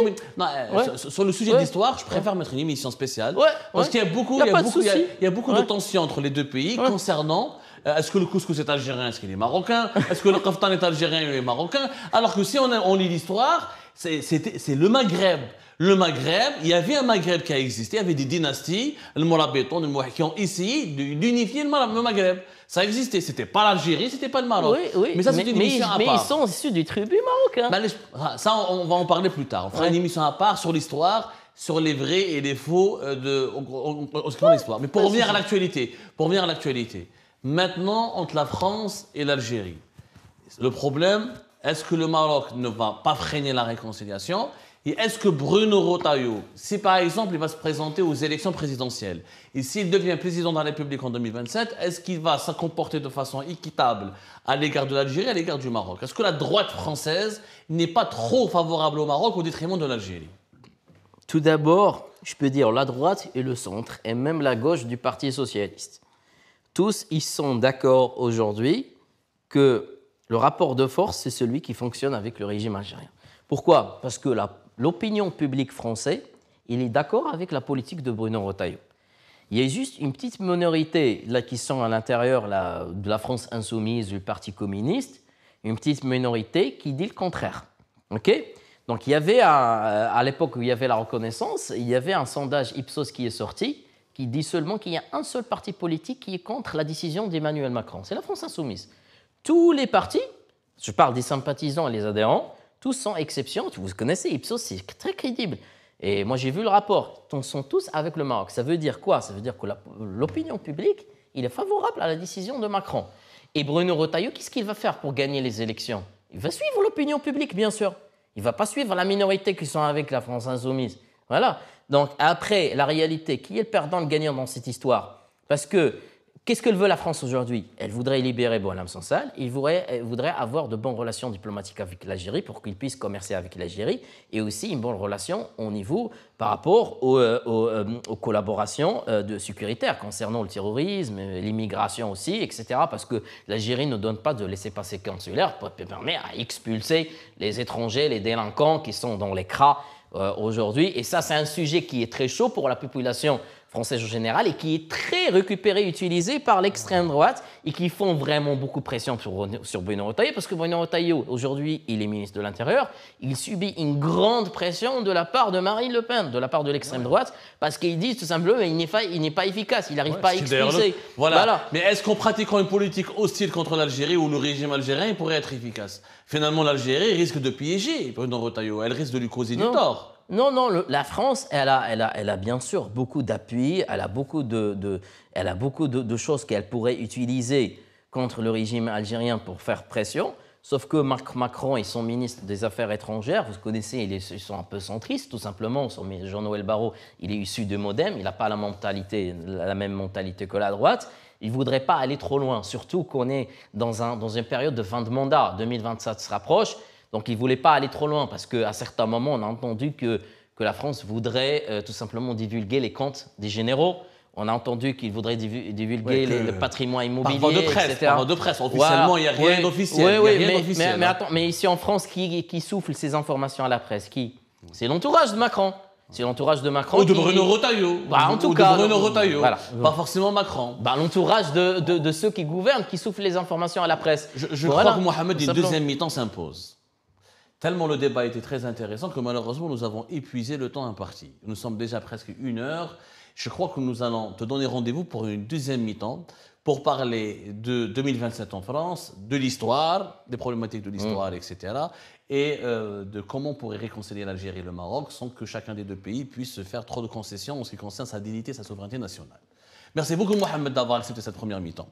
Sur le sujet de l'histoire, je préfère mettre une émission spéciale. Parce qu'il y a beaucoup de tensions entre les deux pays concernant... Est-ce que le couscous est algérien? Est-ce qu'il est marocain? Est-ce que le kaftan est algérien ou est marocain? Alors que si on lit l'histoire, c'est le Maghreb. Le Maghreb, il y avait un Maghreb qui a existé, il y avait des dynasties, le Mourabitoun, le Mouah, qui ont essayé d'unifier le Maghreb. Ça existait, c'était pas l'Algérie, c'était pas le Maroc. Oui, mais ça, c'est une émission à part. Mais ils sont issus du tribut marocain. Ça, on va en parler plus tard. On fera une émission à part sur l'histoire, sur les vrais et les faux de l'histoire. Mais pour revenir à l'actualité, maintenant, entre la France et l'Algérie, le problème, est-ce que le Maroc ne va pas freiner la réconciliation? Et est-ce que Bruno Retailleau, si par exemple il va se présenter aux élections présidentielles, et s'il devient président de la République en 2027, est-ce qu'il va se comporter de façon équitable à l'égard de l'Algérie, à l'égard du Maroc? Est-ce que la droite française n'est pas trop favorable au Maroc au détriment de l'Algérie? Tout d'abord, je peux dire la droite et le centre, et même la gauche du Parti socialiste. Tous, ils sont d'accord aujourd'hui que le rapport de force, c'est celui qui fonctionne avec le régime algérien. Pourquoi? Parce que l'opinion publique française, il est d'accord avec la politique de Bruno Retailleau. Il y a juste une petite minorité là, qui sont à l'intérieur de la France insoumise, du Parti communiste, une petite minorité qui dit le contraire. Okay? Donc il y avait, à l'époque où il y avait la reconnaissance, il y avait un sondage Ipsos qui est sorti qui dit seulement qu'il y a un seul parti politique qui est contre la décision d'Emmanuel Macron. C'est la France insoumise. Tous les partis, je parle des sympathisants et les adhérents, tous sans exception, vous connaissez Ipsos, c'est très crédible. Et moi, j'ai vu le rapport, ils sont tous avec le Maroc. Ça veut dire quoi? Ça veut dire que l'opinion publique, il est favorable à la décision de Macron. Et Bruno Retailleau, qu'est-ce qu'il va faire pour gagner les élections? Il va suivre l'opinion publique, bien sûr. Il ne va pas suivre la minorité qui sont avec la France insoumise. Voilà. Donc, après, la réalité, qui est le perdant, le gagnant dans cette histoire? Parce que qu'est-ce que veut la France aujourd'hui? Elle voudrait libérer Boualem Sansal, elle voudrait avoir de bonnes relations diplomatiques avec l'Algérie pour qu'il puisse commercer avec l'Algérie et aussi une bonne relation au niveau par rapport aux collaborations sécuritaires concernant le terrorisme, l'immigration aussi, etc. Parce que l'Algérie ne donne pas de laissez-passer consulaire pour permettre à expulser les étrangers, les délinquants qui sont dans les CRA aujourd'hui. Et ça, c'est un sujet qui est très chaud pour la population française en général et qui est très récupéré, utilisé par l'extrême droite et qui font vraiment beaucoup de pression sur Bruno Retailleau parce que Bruno Retailleau, aujourd'hui, il est ministre de l'Intérieur, il subit une grande pression de la part de Marine Le Pen, de la part de l'extrême droite, parce qu'ils disent tout simplement qu'il n'est pas efficace, il n'arrive pas à expulser. Voilà. Mais est-ce qu'en pratiquant une politique hostile contre l'Algérie ou le régime algérien, il pourrait être efficace? Finalement, l'Algérie risque de piéger Bruno Retailleau, elle risque de lui causer du tort. Non, la France, elle a bien sûr beaucoup d'appui, elle a beaucoup de choses qu'elle pourrait utiliser contre le régime algérien pour faire pression, sauf que Macron et son ministre des Affaires étrangères, vous connaissez, ils sont un peu centristes, tout simplement. Jean-Noël Barrot, il est issu de Modem, il n'a pas la même mentalité que la droite. Il ne voudrait pas aller trop loin, surtout qu'on est dans une période de fin de mandat, 2027 se rapproche. Donc, il ne voulait pas aller trop loin parce qu'à certains moments, on a entendu que la France voudrait tout simplement divulguer les comptes des généraux. On a entendu qu'il voudrait divulguer le patrimoine immobilier, par voie de presse. Officiellement, il n'y a rien d'officiel. Mais ici en France, qui souffle ces informations à la presse? Qui? C'est l'entourage de Macron. C'est l'entourage de Macron. Ou de Bruno Retailleau. En tout cas, de Bruno Retailleau. Voilà. Pas forcément Macron. L'entourage de ceux qui gouvernent, qui soufflent les informations à la presse. Je crois que Mohamed, une deuxième mi-temps s'impose. Tellement le débat était très intéressant que malheureusement, nous avons épuisé le temps imparti. Nous sommes déjà presque 1 heure. Je crois que nous allons te donner rendez-vous pour une deuxième mi-temps pour parler de 2027 en France, de l'histoire, des problématiques de l'histoire, etc. Et de comment on pourrait réconcilier l'Algérie et le Maroc sans que chacun des deux pays puisse se faire trop de concessions en ce qui concerne sa dignité et sa souveraineté nationale. Merci beaucoup Mohamed d'avoir accepté cette première mi-temps.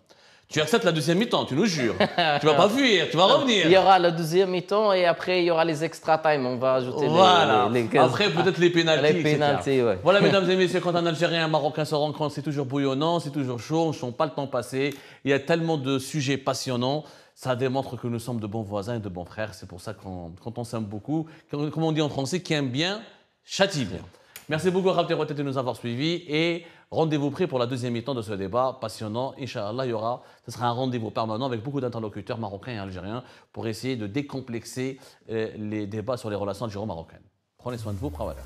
Tu acceptes la deuxième mi-temps, tu nous jures. Tu ne vas pas fuir, tu vas revenir. Il y aura la deuxième mi-temps et après il y aura les extra time. On va ajouter les 15. Après peut-être les pénaltys. Les pénaltys, ouais. Voilà, mesdames et messieurs, quand un Algérien et un Marocain se rencontrent, c'est toujours bouillonnant, c'est toujours chaud, on ne sent pas le temps passer. Il y a tellement de sujets passionnants. Ça démontre que nous sommes de bons voisins et de bons frères. C'est pour ça que quand on s'aime beaucoup, comme on dit en français, qui aime bien, châtie bien. Merci beaucoup, Raphaël Rotet, de nous avoir suivis et rendez-vous prêt pour la deuxième mi-temps de ce débat passionnant. Inch'Allah, ce sera un rendez-vous permanent avec beaucoup d'interlocuteurs marocains et algériens pour essayer de décomplexer les débats sur les relations algéro-marocaines. Prenez soin de vous, Prawala.